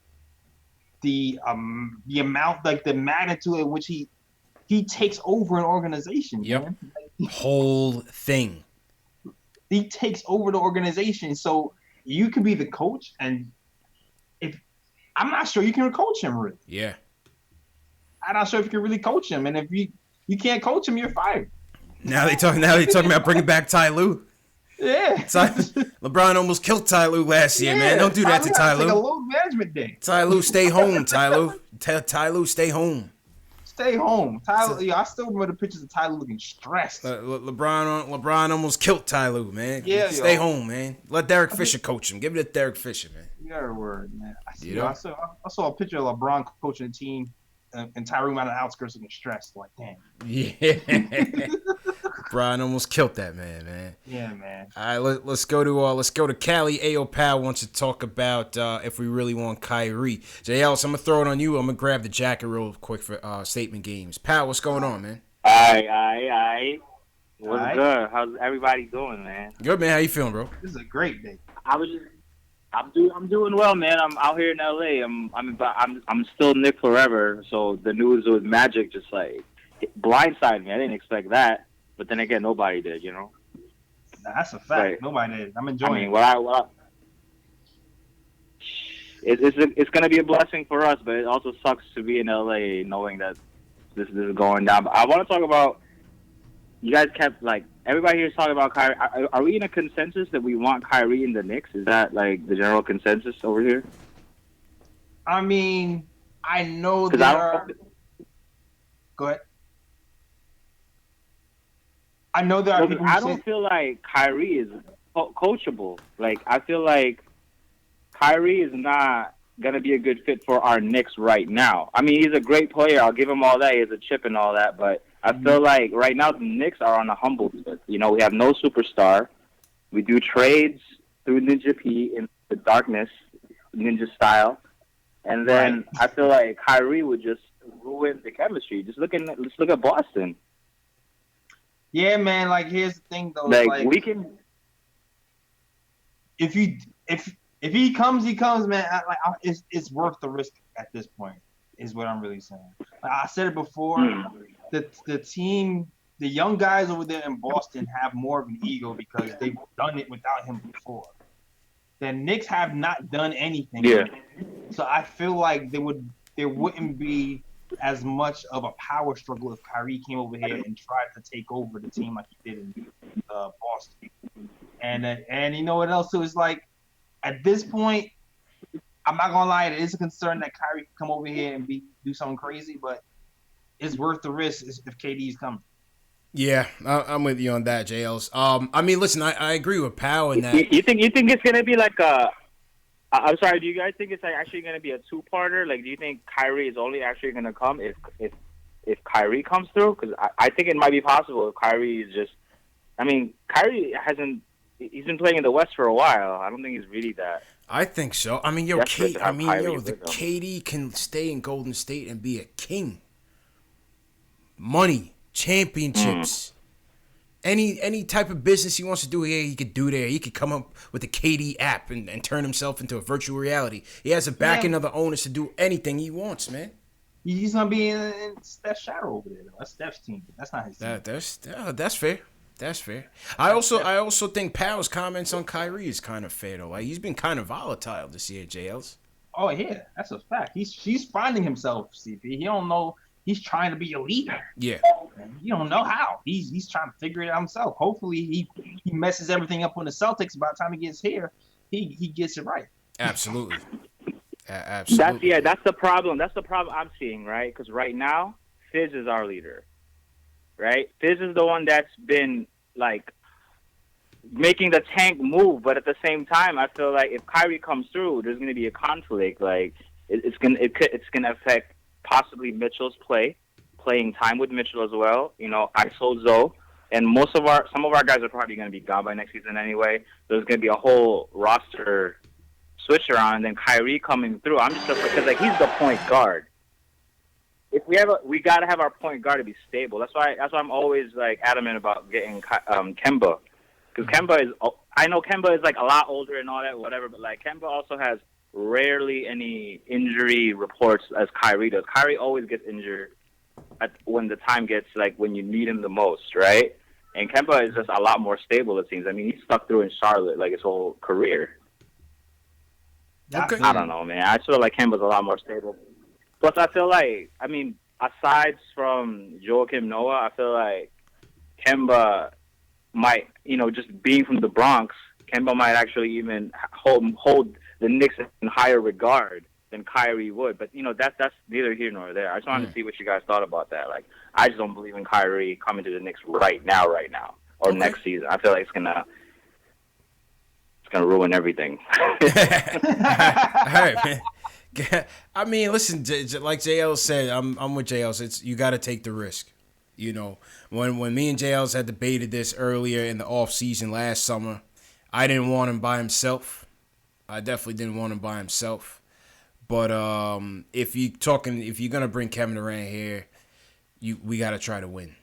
the amount, like the magnitude in which he takes over an organization. Yep. Man. Whole thing. He takes over the organization. So you can be the coach, and I'm not sure you can coach him really. Yeah. I'm not sure if you can really coach him. And if you You can't coach him. You're fired. Now they talking about bringing back Ty Lue. Yeah. LeBron almost killed Ty Lue last year, man. Don't do that to Ty Lue. Like a load management day. Ty Lue, stay home, Ty Lue. Ty Lue, stay home. Stay home. I still remember the pictures of Ty Lue looking stressed. LeBron almost killed Ty Lue, man. Yeah, stay home, man. Let Derek Fisher coach him. Give it to Derek Fisher, man. Your word, man. I saw a picture of LeBron coaching the team, and Tyrone on the outskirts looking stressed. Like, damn. Yeah. Brian almost killed that man. Yeah, man. All right, let's go to Cali. Ayo Pal wants to talk about if we really want Kyrie. JL, so I'm gonna throw it on you. I'm gonna grab the jacket real quick for statement games. Pal, what's going on, man? Aye. What's good? How's everybody doing, man? Good, man. How you feeling, bro? This is a great day. I'm doing well, man. I'm out here in LA. I'm still Nick forever. So the news with Magic just like blindsided me. I didn't expect that. But then again, nobody did, you know. That's a fact. Right. Nobody did. I'm enjoying it. It's going to be a blessing for us, but it also sucks to be in LA knowing that this is going down. But I want to talk about, you guys kept, like, everybody here is talking about Kyrie. Are we in a consensus that we want Kyrie in the Knicks? Is that, like, the general consensus over here? I mean, I know there are... Go ahead. I know there are people I don't feel like Kyrie is coachable. Like, I feel like Kyrie is not going to be a good fit for our Knicks right now. I mean, he's a great player. I'll give him all that. He has a chip and all that. But I feel like right now the Knicks are on a humble bit. You know, we have no superstar. We do trades through Ninja P in the darkness, Ninja style. And then I feel like Kyrie would just ruin the chemistry. Let's look at Boston. Yeah, man. Like, here's the thing, though. Like we can. If he comes, man. It's worth the risk at this point. Is what I'm really saying. Like I said it before. The team, the young guys over there in Boston have more of an ego because they've done it without him before. The Knicks have not done anything. Yeah. So I feel like there wouldn't be as much of a power struggle if Kyrie came over here and tried to take over the team like he did in Boston. And you know what else? So it's like, at this point, I'm not gonna lie, it is a concern that Kyrie can come over here and do something crazy, but it's worth the risk if KD's coming. Yeah, I'm with you on that, JLs. I mean, listen, I agree with Powell in that. You think it's gonna be like a? I'm sorry. Do you guys think it's like actually going to be a two-parter? Like, do you think Kyrie is only actually going to come if Kyrie comes through? Because I think it might be possible if Kyrie is just. I mean, Kyrie hasn't. He's been playing in the West for a while. I don't think he's really that. I think so. I mean, the KD can stay in Golden State and be a king. Money, championships. Any type of business he wants to do here, he could do there. He could come up with the KD app and turn himself into a virtual reality. He has a backing of the owners to do anything he wants, man. He's gonna be in Steph's shadow over there. That's Steph's team. That's not his team. That's fair. That's fair. I also think Powell's comments on Kyrie is kind of fair though. Like, he's been kind of volatile this year, JLs. Oh yeah, that's a fact. He's finding himself, CP. He don't know. He's trying to be a leader. Yeah. You don't know how. He's trying to figure it out himself. Hopefully he messes everything up on the Celtics. By the time he gets here, he gets it right. Absolutely. Absolutely. That's the problem. That's the problem I'm seeing, right? Because right now, Fizz is our leader, right? Fizz is the one that's been like making the tank move, but at the same time, I feel like if Kyrie comes through, there's going to be a conflict. Like it's gonna affect possibly Mitchell's playing time with Mitchell as well. You know, ISO Zoe, and some of our guys are probably going to be gone by next season anyway. There's going to be a whole roster switch around, and then Kyrie coming through. I'm just because like he's the point guard. If we got to have our point guard to be stable. That's why I'm always like adamant about getting Kemba, because I know Kemba is like a lot older and all that, whatever, but like Kemba also has rarely any injury reports as Kyrie does. Kyrie always gets injured when the time gets like when you need him the most, right? And Kemba is just a lot more stable, it seems. I mean, he's stuck through in Charlotte like his whole career. Okay. I don't know, man. I feel like Kemba's a lot more stable. Plus, I feel like, I mean, aside from Joakim Noah, I feel like Kemba might, just being from the Bronx, Kemba might actually even hold the Knicks in higher regard than Kyrie would. But that's neither here nor there. I just wanted to see what you guys thought about that. Like, I just don't believe in Kyrie coming to the Knicks right now, or next season. I feel like it's gonna ruin everything. All right, man. I mean, listen, like JL said, I'm with JL. It's you got to take the risk. When me and JL's had debated this earlier in the off season last summer, I didn't want him by himself. I definitely didn't want him by himself. But if you're gonna bring Kevin Durant here, we gotta try to win.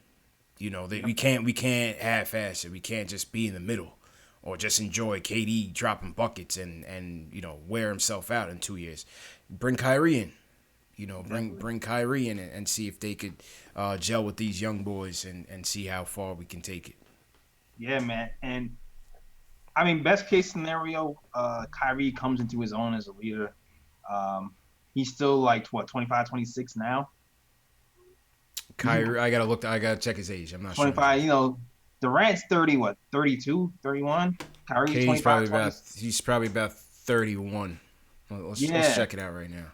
We can't half-ass it. We can't just be in the middle or just enjoy KD dropping buckets and wear himself out in 2 years. Bring Kyrie in. Bring Kyrie in and see if they could gel with these young boys and see how far we can take it. Yeah, man. And I mean, best case scenario, Kyrie comes into his own as a leader. He's still like 25, 26 now. Kyrie, I gotta check his age. I'm not 25, sure. Durant's 30, 32, 31? Kyrie's 25, he's probably about 31. Let's check it out right now.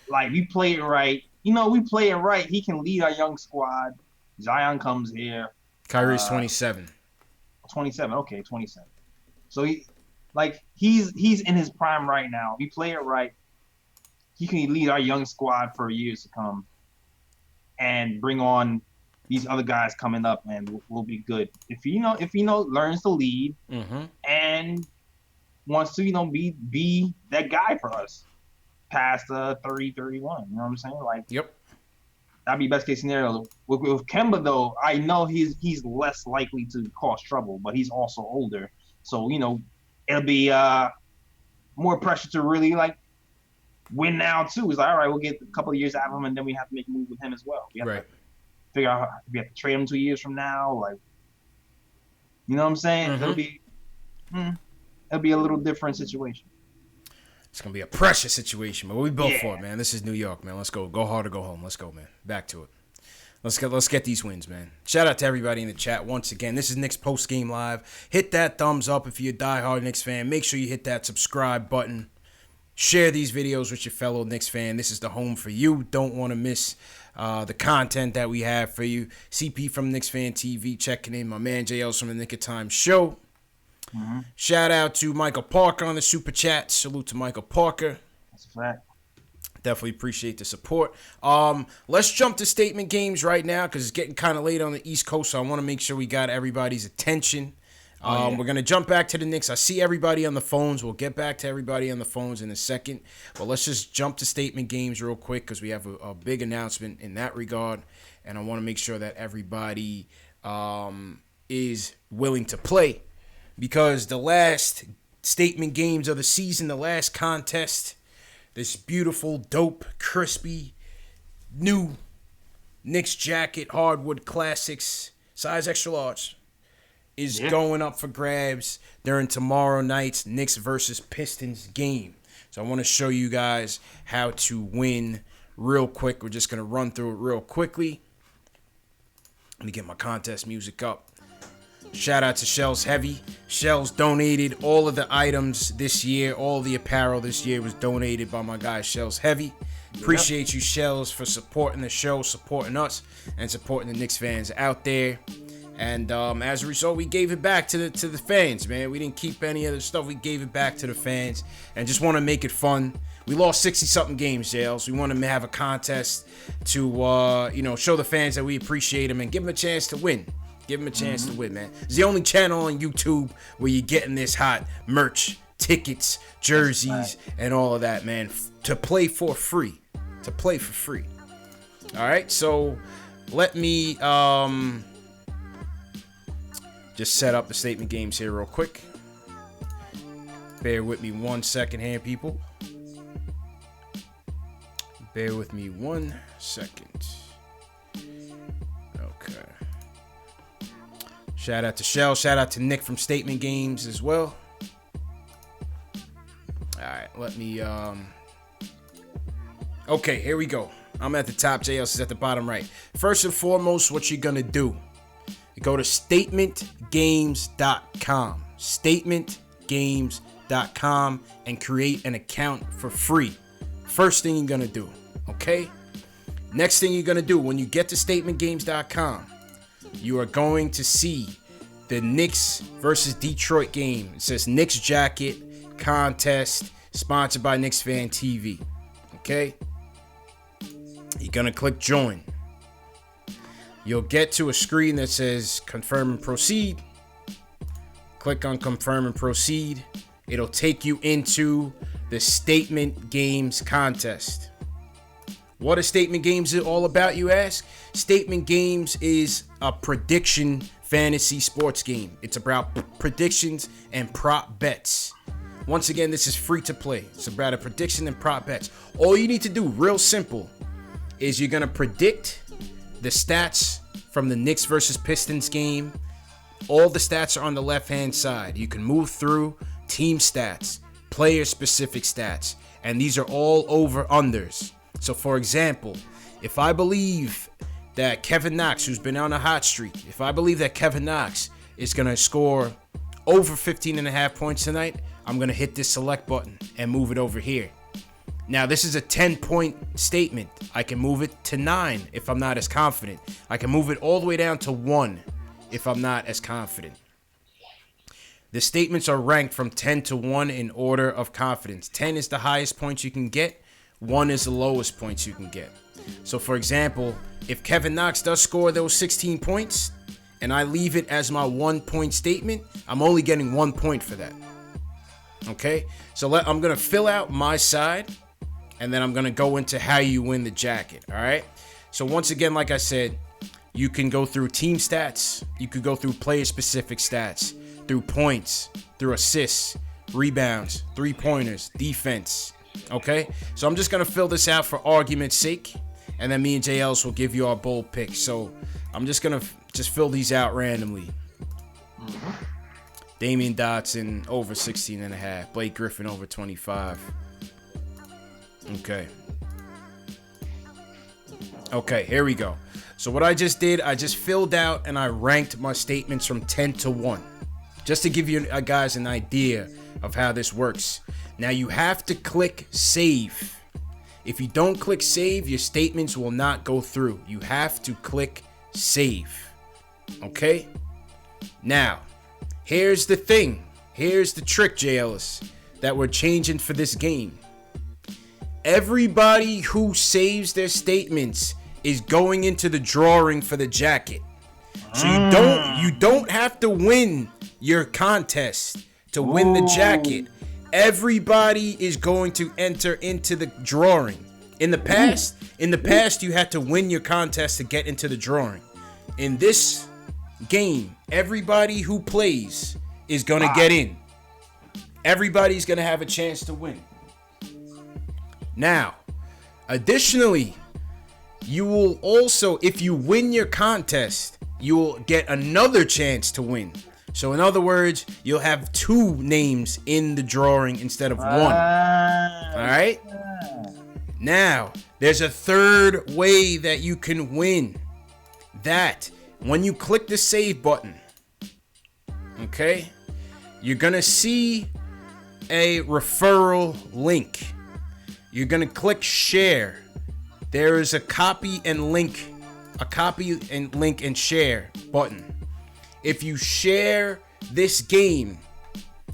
Like, we play it right. We play it right. He can lead our young squad. Zion comes here. Kyrie's 27. 27, okay, 27. So he's in his prime right now. We play it right. He can lead our young squad for years to come, and bring on these other guys coming up, and we'll be good. If he learns to lead and wants to be that guy for us past 30, 31. You know what I'm saying? Like, yep. That'd be best case scenario. With Kemba though, I know he's less likely to cause trouble, but he's also older, so it'll be more pressure to really win now too. It's like, all right, we'll get a couple of years out of him, and then we have to make a move with him as well. We have to figure out if we have to trade him 2 years from now. Like, you know what I'm saying? It'll be a little different situation. It's gonna be a pressure situation, but we built for it, man. This is New York, man. Let's go. Go hard or go home. Let's go, man. Back to it. Let's get these wins, man. Shout out to everybody in the chat once again. This is Knicks Post Game Live. Hit that thumbs up if you're a diehard Knicks fan. Make sure you hit that subscribe button. Share these videos with your fellow Knicks fan. This is the home for you. Don't want to miss the content that we have for you. CP from KnicksFanTV checking in. My man JL's from the Nick of Time show. Shout out to Michael Parker on the super chat. Salute to Michael Parker. That's a fact. Definitely appreciate the support. Let's jump to statement games right now because it's getting kind of late on the East Coast, so I want to make sure we got everybody's attention. We're going to jump back to the Knicks. I see everybody on the phones. We'll get back to everybody on the phones in a second. But let's just jump to statement games real quick because we have a big announcement in that regard. And I want to make sure that everybody is willing to play. Because the last statement games of the season, the last contest, this beautiful, dope, crispy, new Knicks jacket, hardwood classics, size extra large, is going up for grabs during tomorrow night's Knicks versus Pistons game. So I want to show you guys how to win real quick. We're just going to run through it real quickly. Let me get my contest music up. Shout out to Shells Heavy. Shells donated all of the items this year. All the apparel this year was donated by my guy Shells Heavy. Appreciate you, Shells, for supporting the show, supporting us, and supporting the Knicks fans out there. And as a result, we gave it back to the fans, man. We didn't keep any of the stuff. We gave it back to the fans and just want to make it fun. We lost 60-something games, Jails. We want to have a contest to, show the fans that we appreciate them and give them a chance to win. Give them a chance to win, man. It's the only channel on YouTube where you're getting this hot merch, tickets, jerseys, and all of that, man, to play for free. All right, so let me just set up the statement games here real quick. Bear with me 1 second here, people. Bear with me 1 second. Okay. Shout out to Shell. Shout out to Nick from Statement Games as well. All right, let me... Okay, here we go. I'm at the top. JLS is at the bottom right. First and foremost, what you're going to do, you go to statementgames.com. Statementgames.com and create an account for free. First thing you're going to do, okay? Next thing you're going to do, when you get to statementgames.com, you are going to see the Knicks versus Detroit game. It says Knicks jacket contest sponsored by KnicksFanTV. Okay? You're going to click join. You'll get to a screen that says confirm and proceed. Click on confirm and proceed. It'll take you into the Statement Games contest. What is Statement Games all about, you ask? Statement Games is a prediction fantasy sports game. It's about predictions and prop bets. Once again, this is free to play. It's about a prediction and prop bets. All you need to do, real simple, is you're going to predict the stats from the Knicks versus Pistons game. All the stats are on the left-hand side. You can move through team stats, player-specific stats, and these are all over-unders. So, for example, if I believe that Kevin Knox, who's been on a hot streak, if I believe that Kevin Knox is going to score over 15.5 points tonight, I'm going to hit this select button and move it over here. Now, this is a 10-point statement. I can move it to 9 if I'm not as confident. I can move it all the way down to 1 if I'm not as confident. The statements are ranked from 10 to 1 in order of confidence. 10 is the highest points you can get. 1 is the lowest points you can get. So, for example, if Kevin Knox does score those 16 points and I leave it as my 1-point statement, I'm only getting 1 point for that. Okay? So I'm going to fill out my side, and then I'm going to go into how you win the jacket. All right? So, once again, like I said, you can go through team stats. You could go through player-specific stats, through points, through assists, rebounds, three-pointers, defense. Okay, so I'm just gonna fill this out for argument's sake, and then me and JLs will give you our bold picks. So I'm just gonna fill these out randomly. Damian Dotson over 16.5. Blake Griffin over 25. Okay, here we go. So what I just did, I just filled out and I ranked my statements from 10 to 1, just to give you guys an idea of how this works. Now you have to click save. If you don't click save, your statements will not go through. You have to click save. Okay? Now, here's the thing. Here's the trick, JLS, that we're changing for this game. Everybody who saves their statements is going into the drawing for the jacket. So you don't have to win your contest to win the jacket. Everybody is going to enter into the drawing. In the past, you had to win your contest to get into the drawing. In this game, everybody who plays is going to get in. Everybody's going to have a chance to win. Now, additionally, you will also, if you win your contest, you will get another chance to win. So in other words, you'll have 2 names in the drawing instead of 1. All right? Now, there's a third way that you can win. That, when you click the save button, okay, you're going to see a referral link. You're going to click share. There is a copy and link and share button. If you share this game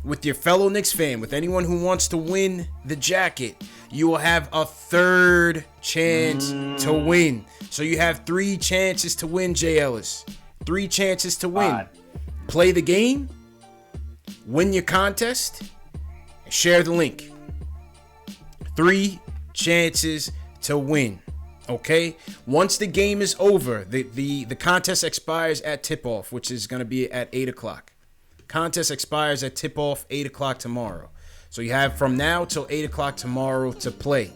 with your fellow Knicks fan, with anyone who wants to win the jacket, you will have a third chance to win. So you have 3 chances to win, JLs. 3 chances to win. Play the game, win your contest, and share the link. 3 chances to win. Okay, once the game is over, the contest expires at tip-off, which is going to be at 8 o'clock. Contest expires at tip-off 8 o'clock tomorrow. So you have from now till 8 o'clock tomorrow to play.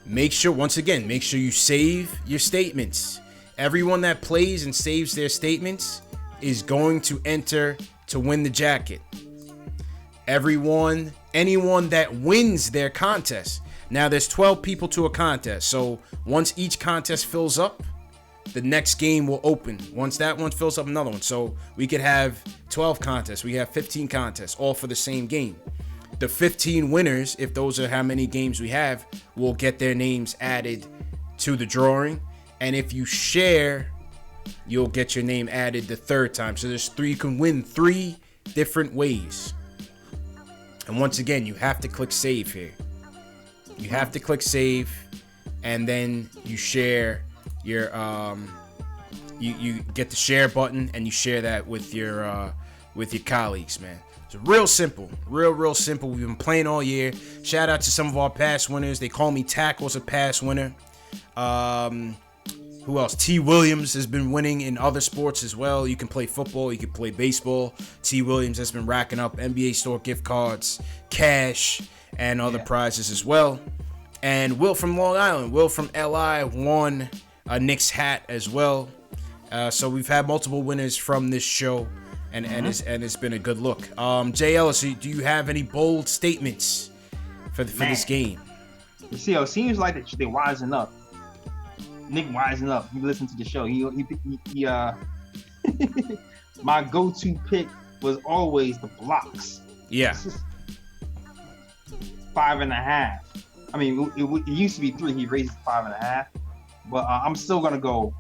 Make sure you save your statements. Everyone that plays and saves their statements is going to enter to win the jacket. Anyone that wins their contest. Now there's 12 people to a contest. So once each contest fills up, the next game will open. Once that one fills up, another one. So we could have 12 contests. We have 15 contests, all for the same game. The 15 winners, if those are how many games we have, will get their names added to the drawing. And if you share, you'll get your name added the third time. So you can win 3 different ways. And once again, you have to click save here. You have to click save, and then you share your you get the share button, and you share that with your colleagues, man. It's real simple, real simple. We've been playing all year. Shout out to some of our past winners. They call me Tackles a past winner. Who else? T. Williams has been winning in other sports as well. You can play football, you can play baseball. T. Williams has been racking up NBA store gift cards, cash, and other prizes as well. And Will from Long Island, Will from LI won a Knicks hat as well. So we've had multiple winners from this show, and it's been a good look. Jay Ellis, do you have any bold statements for this game? You see, it seems like they're wising up. Nick wising up. You listen to the show. He my go-to pick was always the blocks. Yeah. 5.5. I mean, it used to be 3. He raised it to 5.5. But I'm still gonna go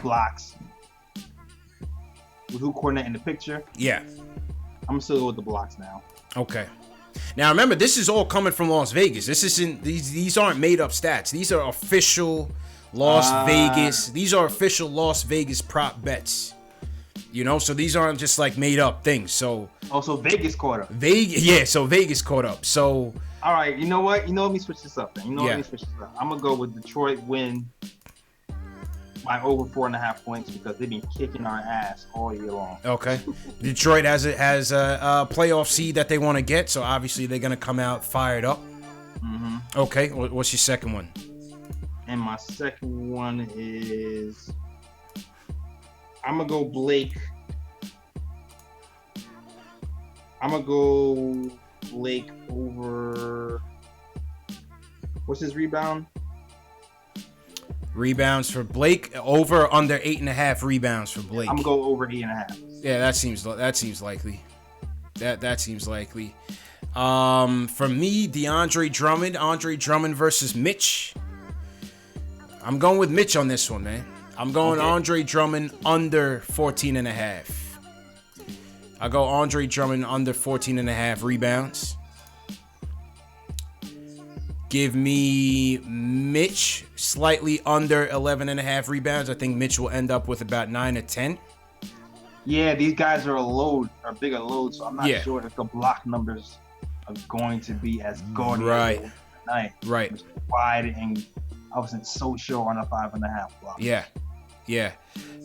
blocks. With who coordinate in the picture? Yeah. I'm still go with the blocks now. Okay. Now remember, this is all coming from Las Vegas. This isn't these aren't made up stats. These are official Las Vegas. These are official Las Vegas prop bets. You know, so these aren't just like made up things. So also Vegas caught up. So Vegas caught up. So all right, you know what? Let me switch this up then. Let me switch this up. I'm gonna go with Detroit win by over 4.5 points because they've been kicking our ass all year long. Okay. Detroit has a playoff seed that they want to get, so obviously they're gonna come out fired up. Mm-hmm. Okay. What's your second one? And my second one is I'm gonna go Blake. I'm gonna go Blake over. What's his rebound? Rebounds for Blake over or under 8.5 rebounds for Blake. I'm gonna go over 8.5. Yeah, that seems likely. That seems likely. For me, Andre Drummond versus Mitch. I'm going with Mitch on this one, man. I'm going Andre Drummond under 14.5. I go Andre Drummond under 14.5 rebounds. Give me Mitch slightly under 11.5 rebounds. I think Mitch will end up with about 9 or 10. Yeah, these guys are bigger loads, so I'm not sure if the block numbers are going to be as gaudy as tonight. Right. Wide, and I wasn't so sure on a 5.5 block. Yeah.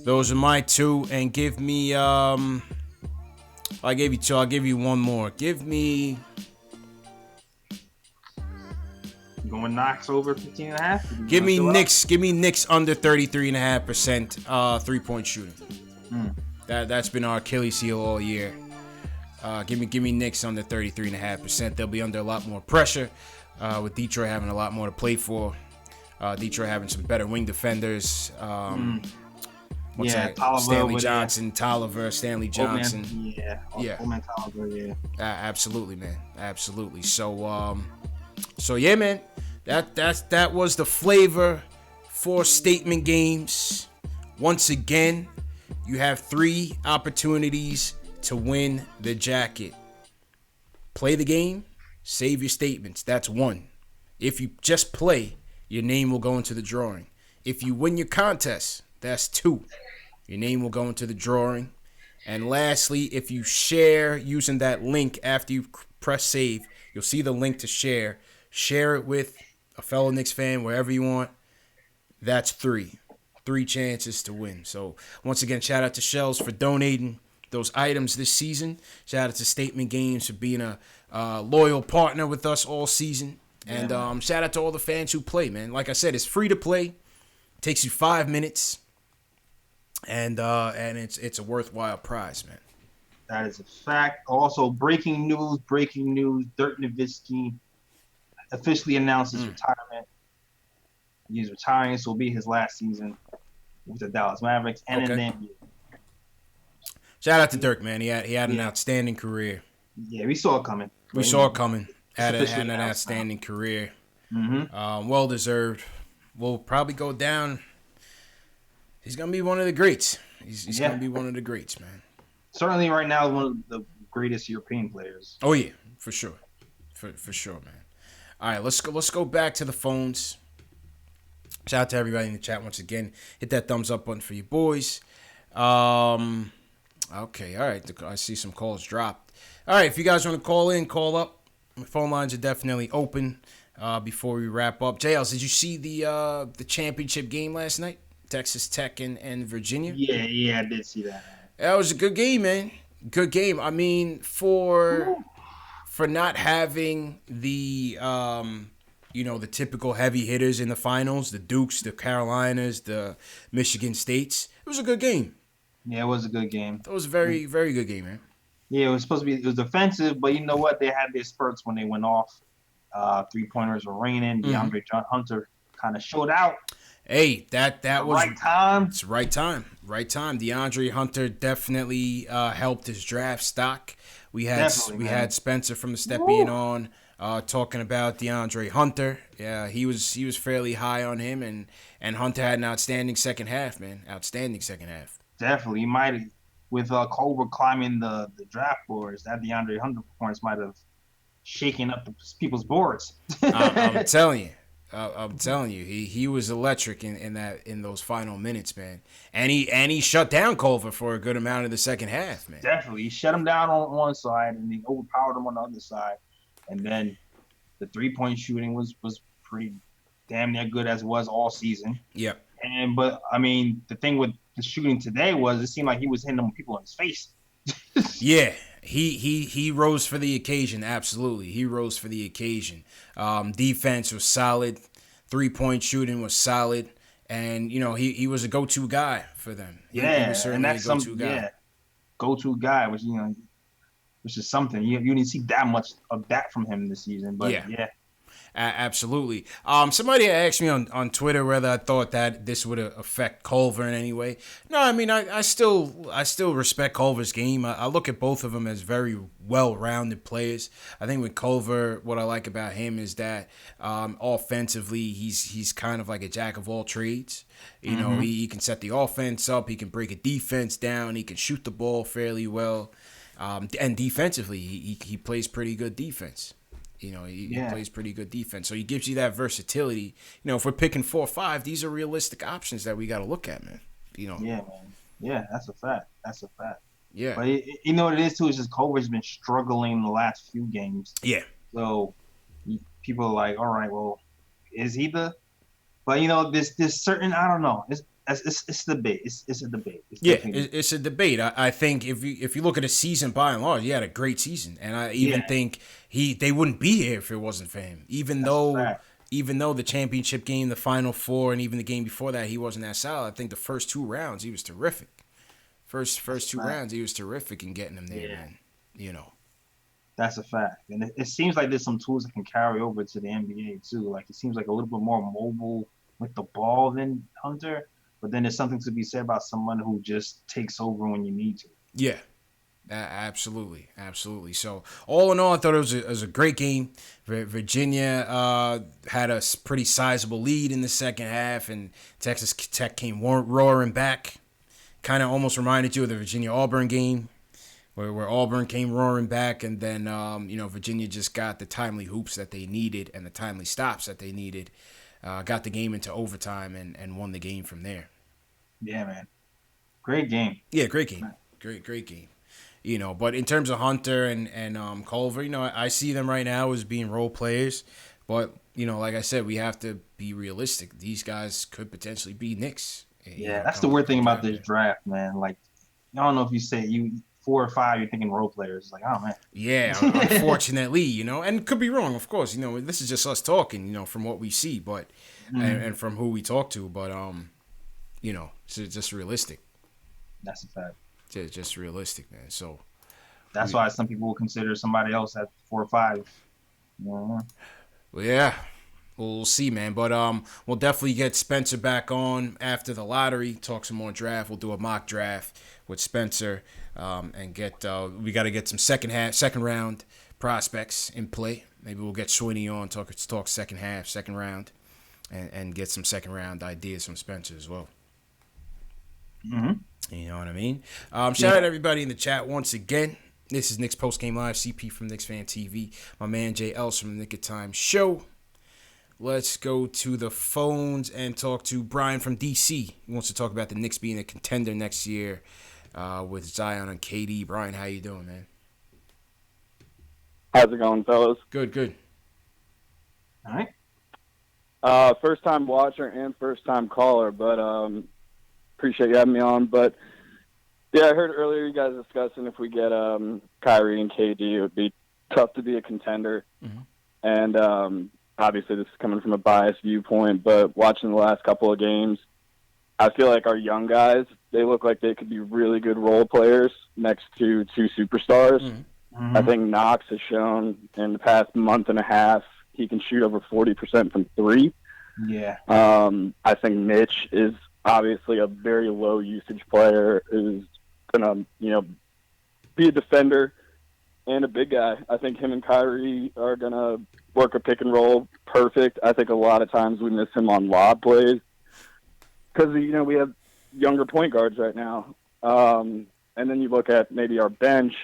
Those are my 2. And give me I gave you 2. I'll give you one more. Give me. Going Knox over 15.5. Give me Knicks. Give me Knicks under 33.5% 3-point shooting. That's been our Achilles heel all year. Give me Knicks under 33.5%. They'll be under a lot more pressure with Detroit having a lot more to play for. Detroit having some better wing defenders. Stanley Johnson, Tolliver, Stanley Johnson. Oldman Tolliver, yeah. Absolutely, man. Absolutely. So yeah, man. That was the flavor for statement games. Once again, you have 3 opportunities to win the jacket. Play the game, save your statements. That's 1. If you just play, your name will go into the drawing. If you win your contest, that's 2. Your name will go into the drawing. And lastly, if you share using that link after you press save, you'll see the link to share. Share it with a fellow Knicks fan wherever you want. That's 3. 3 chances to win. So once again, shout out to Shells for donating those items this season. Shout out to Statement Games for being a loyal partner with us all season. And shout out to all the fans who play, man. Like I said, it's free to play. Takes you 5 minutes. And it's a worthwhile prize, man. That is a fact. Also, breaking news. Dirk Nowitzki officially announced his retirement. He's retiring. This will be his last season with the Dallas Mavericks and in the NBA. Shout out to Dirk, man. He had an outstanding career. Yeah, we saw it coming. We saw it coming. Had an outstanding career. Well deserved. Will probably go down. He's gonna be one of the greats. He's gonna be one of the greats, man. Certainly, right now, one of the greatest European players. Oh yeah, for sure, for sure, man. All right, let's go back to the phones. Shout out to everybody in the chat once again. Hit that thumbs up button for you boys. Okay, all right. I see some calls dropped. All right, if you guys want to call in, call up. The phone lines are definitely open. Before we wrap up, JLs, did you see the championship game last night? Texas Tech and Virginia? Yeah, I did see that. That was a good game, man. Good game. I mean, for not having the the typical heavy hitters in the finals, the Dukes, the Carolinas, the Michigan States, it was a good game. Yeah, it was a good game. It was a very, very good game, man. Yeah, it was defensive, but you know what? They had their spurts when they went off. 3-pointers were raining. DeAndre Hunter kind of showed out. Hey, that was right time. It's right time. Right time. DeAndre Hunter definitely helped his draft stock. We had Spencer from the Step In on talking about DeAndre Hunter. Yeah, he was fairly high on him, and Hunter had an outstanding second half, man. Outstanding second half. Definitely, he might have, with Culver climbing the draft boards. That DeAndre Hunter performance might have shaking up the people's boards. I'm telling you, he was electric in those final minutes, man. And he shut down Culver for a good amount of the second half, man. Definitely, he shut him down on one side and he overpowered him on the other side. And then the 3-point shooting was pretty damn near good as it was all season. Yep. But I mean, the thing with the shooting today was it seemed like he was hitting people in his face. Yeah. He rose for the occasion. Absolutely, he rose for the occasion. Defense was solid. 3-point shooting was solid, and he was a go-to guy for them. He was certainly a go-to guy. Yeah, go-to guy, which is something you didn't see that much of that from him this season. But yeah. Absolutely. Somebody asked me on Twitter whether I thought that this would affect Culver in any way. No, I mean I still respect Culver's game. I look at both of them as very well-rounded players. I think with Culver, what I like about him is that offensively he's kind of like a jack of all trades. He can set the offense up, he can break a defense down, he can shoot the ball fairly well, and defensively he plays pretty good defense. He plays pretty good defense. So he gives you that versatility. If we're picking 4 or 5, these are realistic options that we got to look at, man. Yeah, man. Yeah, that's a fact. Yeah. But you know what it is, too? It's just Culver's been struggling the last few games. Yeah. So people are like, all right, well, is he the – but, this certain – I don't know. It's a debate. It's a debate. It's a debate. I think if you look at a season by and large, he had a great season, and I even think they wouldn't be here if it wasn't for him. Even though the championship game, the Final Four, and even the game before that, he wasn't that solid. I think the first 2 rounds he was terrific. First 2 rounds he was terrific in getting them there, man. That's a fact, and it seems like there's some tools that can carry over to the NBA too. Like it seems like a little bit more mobile with the ball than Hunter. But then there's something to be said about someone who just takes over when you need to. Yeah, absolutely. So all in all, I thought it was a great game. Virginia had a pretty sizable lead in the second half, and Texas Tech came roaring back. Kind of almost reminded you of the Virginia-Auburn game, where Auburn came roaring back, and then Virginia just got the timely hoops that they needed and the timely stops that they needed. Got the game into overtime and won the game from there. Yeah, man. Great game. Yeah, great game. Great game. But in terms of Hunter and Culver, I see them right now as being role players. But, like I said, we have to be realistic. These guys could potentially be Knicks. Yeah, that's the weird thing about this draft, man. Like, I don't know if you say 4 or 5, you're thinking role players. It's like, oh, man. Yeah, unfortunately, and could be wrong, of course. This is just us talking, from what we see, but and from who we talk to. But, it's just realistic. That's a fact. Just realistic, man. So that's why some people will consider somebody else at 4 or 5. Well, yeah. We'll see, man. But we'll definitely get Spencer back on after the lottery. Talk some more draft. We'll do a mock draft with Spencer, and get. We got to get some second round prospects in play. Maybe we'll get Sweeney on talk second half, second round, and get some second round ideas from Spencer as well. Mm-hmm. You know what I mean? Shout out everybody in the chat once again. This is Knicks Post Game Live. CP from KnicksFanTV. My man Jay Else from the Nick of Time Show. Let's go to the phones and talk to Brian from DC. He wants to talk about the Knicks being a contender next year with Zion and KD. Brian, how you doing, man? How's it going, fellas? Good. All right. First time watcher and first time caller, but appreciate you having me on. But yeah, I heard earlier you guys discussing if we get Kyrie and KD, it would be tough to be a contender. Mm-hmm. And obviously this is coming from a biased viewpoint, but watching the last couple of games, I feel like our young guys, they look like they could be really good role players next to two superstars. Mm-hmm. I think Knox has shown in the past month and a half he can shoot over 40% from three. Yeah. I think Mitch is obviously a very low usage player, is gonna, be a defender and a big guy. I think him and Kyrie are gonna work a pick and roll perfect. I think a lot of times we miss him on lob plays because we have younger point guards right now. And then you look at maybe our bench.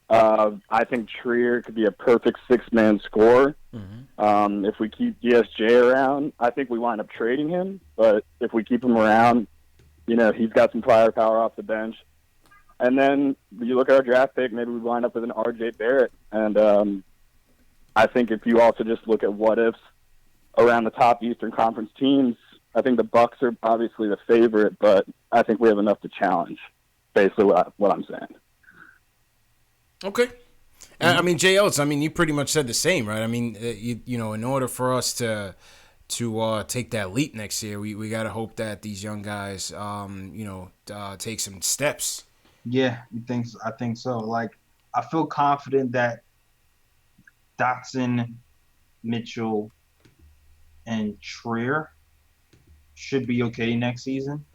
I think Trier could be a perfect six-man scorer. Mm-hmm. If we keep DSJ around, I think we wind up trading him. But if we keep him around, he's got some firepower off the bench. And then you look at our draft pick, maybe we wind up with an RJ Barrett. And I think if you also just look at what-ifs around the top Eastern Conference teams, I think the Bucks are obviously the favorite, but I think we have enough to challenge, basically what I'm saying. Okay. I mean, Jay Ellis, you pretty much said the same, right? I mean, in order for us to take that leap next year, we got to hope that these young guys, take some steps. Yeah, I think so. Like, I feel confident that Dotson, Mitchell, and Trier should be okay next season.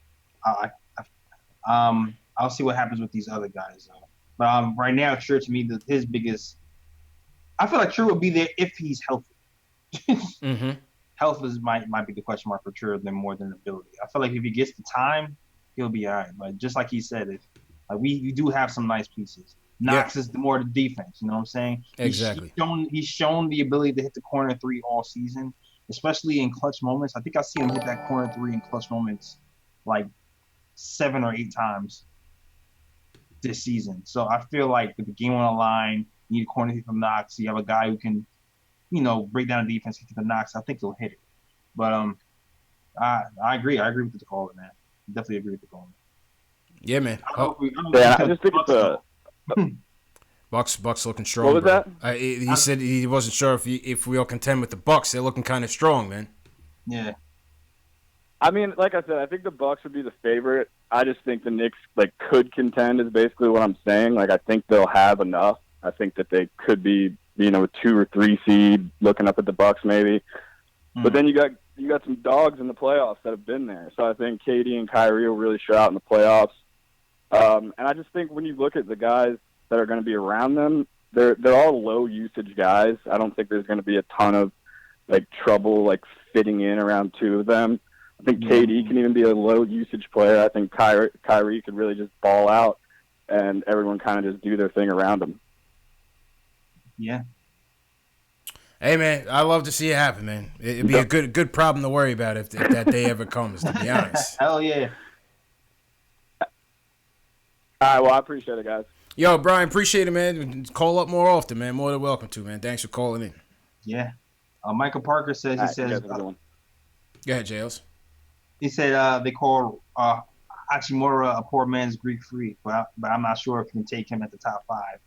I'll see what happens with these other guys, though. But right now, Trier, to me, his biggest... I feel like Trier will be there if he's healthy. Mm-hmm. Health might be the question mark for Trier more than ability. I feel like if he gets the time, he'll be all right. But just like he said, we do have some nice pieces. Knox is more the defense, you know what I'm saying? Exactly. He's shown the ability to hit the corner three all season, especially in clutch moments. I think I see him hit that corner three in clutch moments like 7 or 8 times this season. So I feel like with the game on the line, you need a corner hit from Knox. You have a guy who can, break down the defense, hit the Knox. I think he'll hit it. But I agree. I agree with the caller, man. Definitely agree with the caller. Yeah, man. I just think it's a Bucks looking strong. What was that? He said he wasn't sure if we all contend with the Bucks. They're looking kind of strong, man. Yeah. I mean, like I said, I think the Bucks would be the favorite. I just think the Knicks could contend is basically what I'm saying. I think they'll have enough. I think that they could be, a 2 or 3 seed, looking up at the Bucks maybe. But then you got some dogs in the playoffs that have been there. So I think KD and Kyrie will really show out in the playoffs. And I just think when you look at the guys that are going to be around them, they're all low usage guys. I don't think there's going to be a ton of trouble fitting in around 2 of them. I think KD can even be a low usage player. I think Kyrie could really just ball out and everyone kind of just do their thing around him. Yeah. Hey, man, I love to see it happen, man. It'd be a good problem to worry about if that day ever comes, to be honest. Hell yeah. All right, well, I appreciate it, guys. Yo, Brian, appreciate it, man. Call up more often, man. More than welcome to, man. Thanks for calling in. Yeah. Michael Parker says, Go ahead, Jails. He said they call Hachimura a poor man's Greek freak, but I'm not sure if you can take him at the top 5.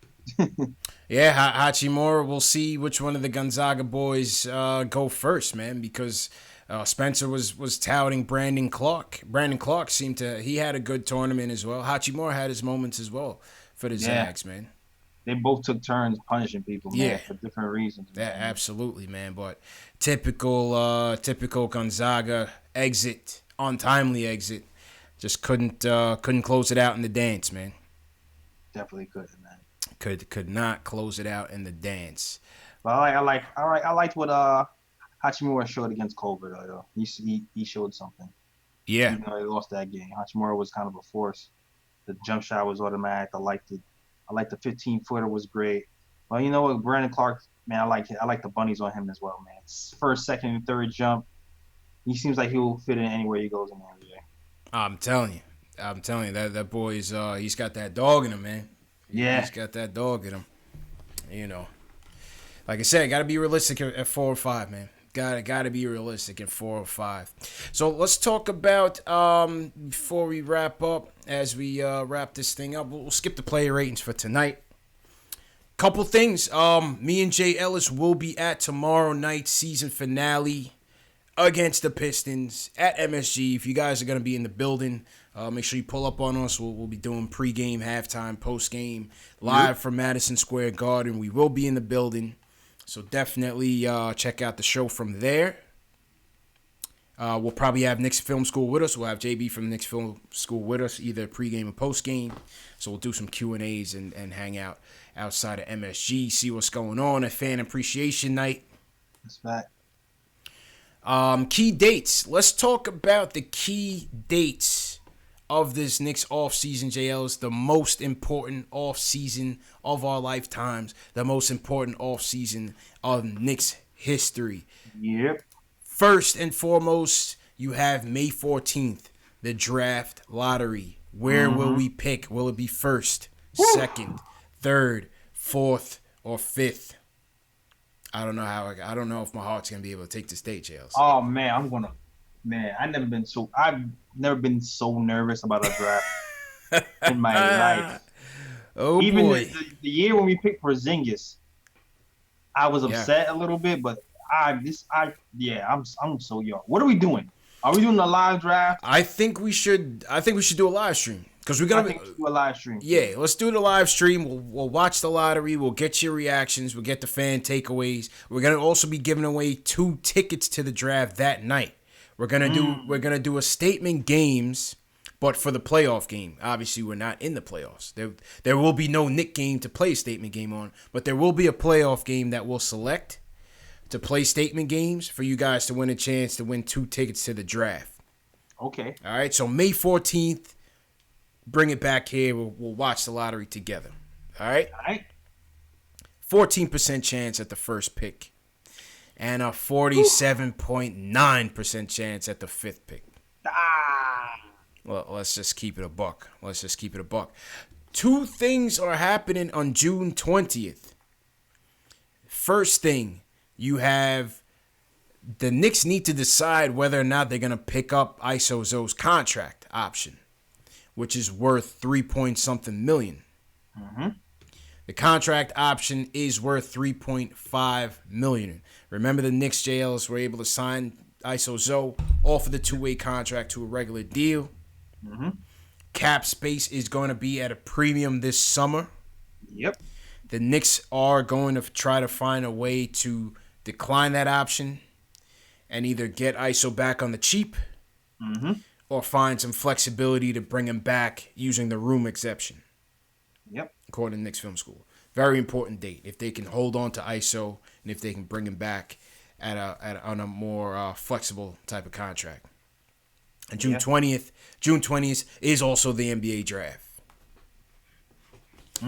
Yeah, Hachimura, we'll see which one of the Gonzaga boys go first, man, because Spencer was touting Brandon Clark. Brandon Clark he had a good tournament as well. Hachimura had his moments as well for the Zags, man. they both took turns punishing people, man, for different reasons. That absolutely, man. But typical Gonzaga exit, untimely exit, just couldn't close it out in the dance, man. Definitely couldn't, man. Could not close it out in the dance. But I liked what Hachimura showed against Culver though. He showed something. Yeah. Even though they lost that game, Hachimura was kind of a force. The jump shot was automatic. I liked the 15-footer was great. Well, you know what, Brandon Clark, man, I like the bunnies on him as well, man. First, second, and third jump. He seems like he will fit in anywhere he goes in the NBA. I'm telling you that boy's he's got that dog in him, man. Yeah, he's got that dog in him. You know, like I said, got to be realistic at 4 or 5, man. Got to be realistic at 4 or 5. So let's talk about before we wrap up. As we wrap this thing up, we'll skip the player ratings for tonight. Couple things. Me and Jay Ellis will be at tomorrow night's season finale against the Pistons at MSG. If you guys are going to be in the building, make sure you pull up on us. We'll be doing pregame, halftime, postgame, live from Madison Square Garden. We will be in the building, so definitely check out the show from there. We'll probably have Knicks Film School with us. We'll have JB from Knicks Film School with us, either pregame or postgame. So we'll do some Q&As and hang out outside of MSG, see what's going on at Fan Appreciation Night. That's right. Key dates. Let's talk about the key dates of this Knicks offseason, JL. Is the most important offseason of our lifetimes, the most important offseason of Knicks history. Yep. First and foremost, you have May 14th, the draft lottery. Where will we pick? Will it be first, second, third, fourth, or fifth? I don't know if my heart's gonna be able to take this date, Chels. Oh man, I've never been so nervous about a draft in my life. Oh Even boy. the year when we picked Porzingis, I was upset a little bit, but I'm so young. What are we doing? Are we doing a live draft? I think we should do a live stream. Because we're gonna do a live stream. Yeah, let's do the live stream. We'll watch the lottery. We'll get your reactions. We'll get the fan takeaways. We're gonna also be giving away 2 tickets to the draft that night. We're gonna do a statement games, but for the playoff game. Obviously, we're not in the playoffs. There will be no Knick game to play a statement game on, but there will be a playoff game that we'll select to play statement games for you guys to win a chance to win 2 tickets to the draft. Okay. All right. So May 14th. Bring it back here. We'll watch the lottery together. All right? All right. 14% chance at the first pick. And a 47.9% chance at the 5th pick. Well, let's just keep it a buck. 2 things are happening on June 20th. First thing, you have the Knicks need to decide whether or not they're going to pick up Isozo's contract option, which is worth 3-point-something million. Mm-hmm. The contract option is worth $3.5 million. Remember, the Knicks JLs were able to sign Isozo, offer the 2-way contract to a regular deal. Mm-hmm. Cap space is going to be at a premium this summer. Yep. The Knicks are going to try to find a way to decline that option and either get Iso back on the cheap, or find some flexibility to bring him back using the room exception. Yep. According to Knicks Film School. Very important date. If they can hold on to ISO and if they can bring him back on a more flexible type of contract. And June 20th is also the NBA draft.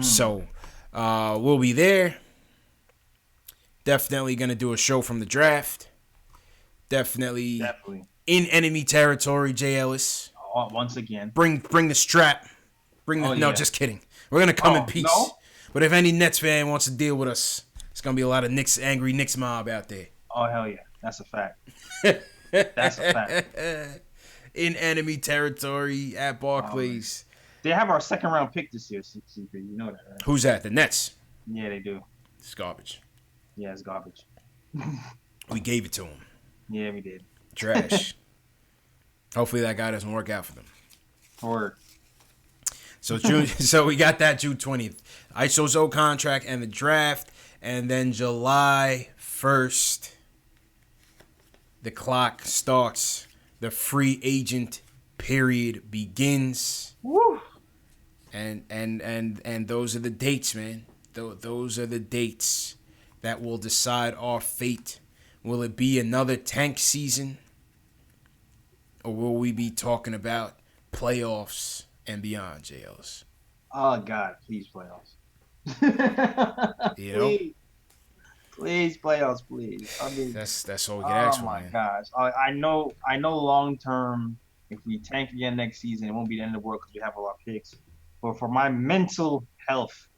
So we'll be there. Definitely going to do a show from the draft. Definitely. In enemy territory, Jay Ellis. Once again. Bring the strap. No, just kidding. We're going to come in peace. No? But if any Nets fan wants to deal with us, it's going to be a lot of angry Knicks mob out there. Oh, hell yeah. That's a fact. That's a fact. In enemy territory at Barclays. They have our second round pick this year, CP. You know that, right? Who's that? The Nets? Yeah, they do. It's garbage. Yeah, it's garbage. We gave it to them. Yeah, we did. Trash. Hopefully that guy doesn't work out for them. Or So June. So we got that June 20th. ISOZO contract and the draft, and then July 1st, the clock starts. The free agent period begins. Woo. And those are the dates, man. Those are the dates that will decide our fate. Will it be another tank season? Or will we be talking about playoffs and beyond, JLs? Oh, God, please, playoffs. You know? Please, playoffs, please. I mean, that's all we can ask for, man. man. Gosh. I know long term, if we tank again next season, it won't be the end of the world because we have a lot of picks. But for my mental health,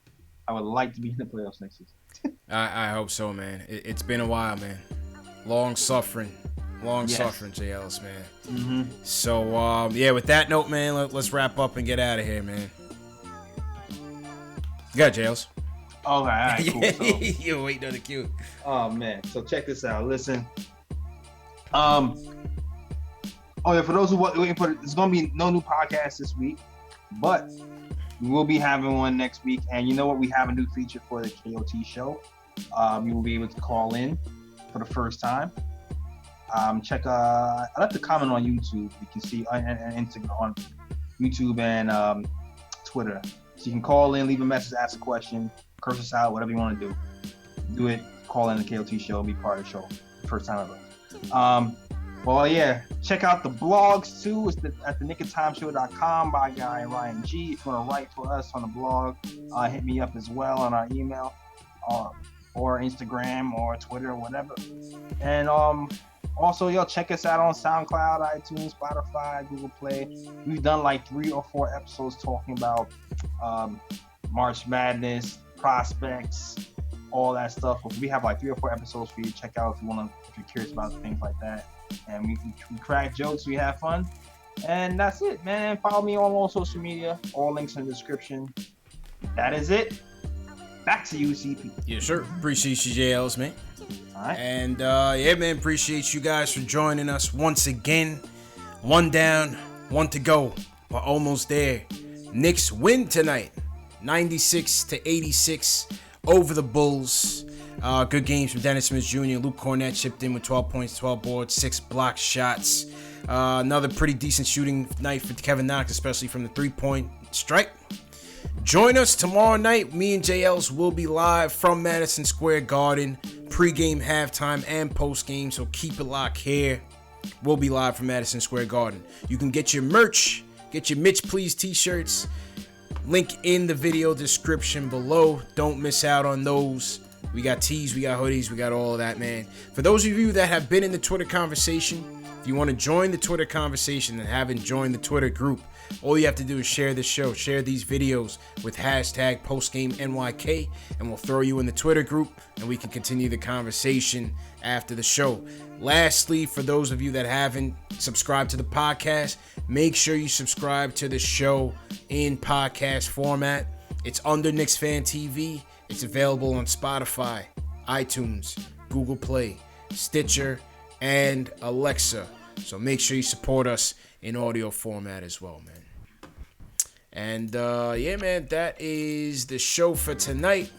I would like to be in the playoffs next season. I hope so, man. It's been a while, man. Long suffering, JLs, man. Mm-hmm. So, yeah, with that note, man, let's wrap up and get out of here, man. You got JLs. Okay, all right, cool. So, you waiting on the cue. Oh, man. So check this out. Listen. Oh, yeah, for those who waiting for it, there's going to be no new podcast this week, but we will be having one next week. And you know what? We have a new feature for the KOT show. You will be able to call in for the first time. I left a comment on YouTube. You can see on Instagram, on YouTube and Twitter. So you can call in, leave a message, ask a question, curse us out, whatever you want to do. Do it. Call in the KOT show and be part of the show. First time ever. Well, yeah. Check out the blogs too. It's at thenickertimeshow.com by Guy and Ryan G. If you want to write to us on the blog, hit me up as well on our email, or Instagram or Twitter or whatever. And also, check us out on SoundCloud, iTunes, Spotify, Google Play. We've done like 3 or 4 episodes talking about March Madness, prospects, all that stuff. We have like 3 or 4 episodes for you to check out if you're curious about things like that. And we crack jokes, we have fun. And that's it, man. Follow me on all social media. All links in the description. That is it. Back to you, CP. Yes, sir. Appreciate you, JLs, man. All right. And, yeah, man, appreciate you guys for joining us once again. 1 down, 1 to go. We're almost there. Knicks win tonight. 96-86 over the Bulls. Good games from Dennis Smith Jr. Luke Cornett chipped in with 12 points, 12 boards, 6 block shots. Another pretty decent shooting night for Kevin Knox, especially from the 3-point strike. Join us tomorrow night. Me and JLs will be live from Madison Square Garden, pregame, halftime, and postgame, so keep it locked here. We'll be live from Madison Square Garden. You can get your merch, get your Mitch Please t-shirts. Link in the video description below. Don't miss out on those. We got tees, we got hoodies, we got all of that, man. For those of you that have been in the Twitter conversation, if you want to join the Twitter conversation and haven't joined the Twitter group, all you have to do is share this show, share these videos with hashtag PostGameNYK, and we'll throw you in the Twitter group, and we can continue the conversation after the show. Lastly, for those of you that haven't subscribed to the podcast, make sure you subscribe to the show in podcast format. It's under KnicksFanTV. It's available on Spotify, iTunes, Google Play, Stitcher, and Alexa. So make sure you support us in audio format as well, man. And yeah, man, that is the show for tonight.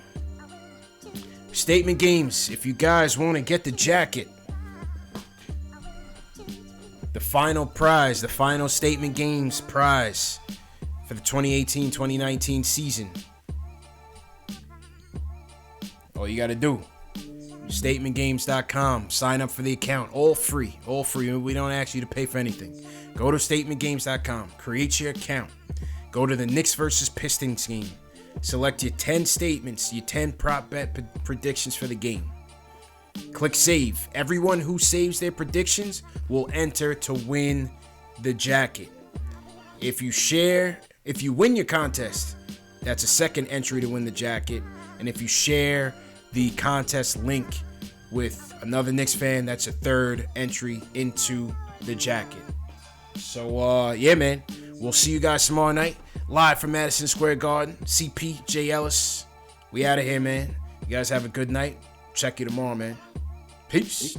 Statement games. If you guys want to get the jacket, the final prize, the final Statement Games prize for the 2018-2019 season. All you got to do, statementgames.com. Sign up for the account. All free. All free. We don't ask you to pay for anything. Go to statementgames.com. Create your account. Go to the Knicks versus Pistons game. Select your 10 statements, your 10 prop bet predictions for the game. Click save. Everyone who saves their predictions will enter to win the jacket. If you win your contest, that's a second entry to win the jacket. And if you share the contest link with another Knicks fan, that's a third entry into the jacket. So, yeah, man. We'll see you guys tomorrow night. Live from Madison Square Garden. CP, J. Ellis. We out of here, man. You guys have a good night. Check you tomorrow, man. Peace.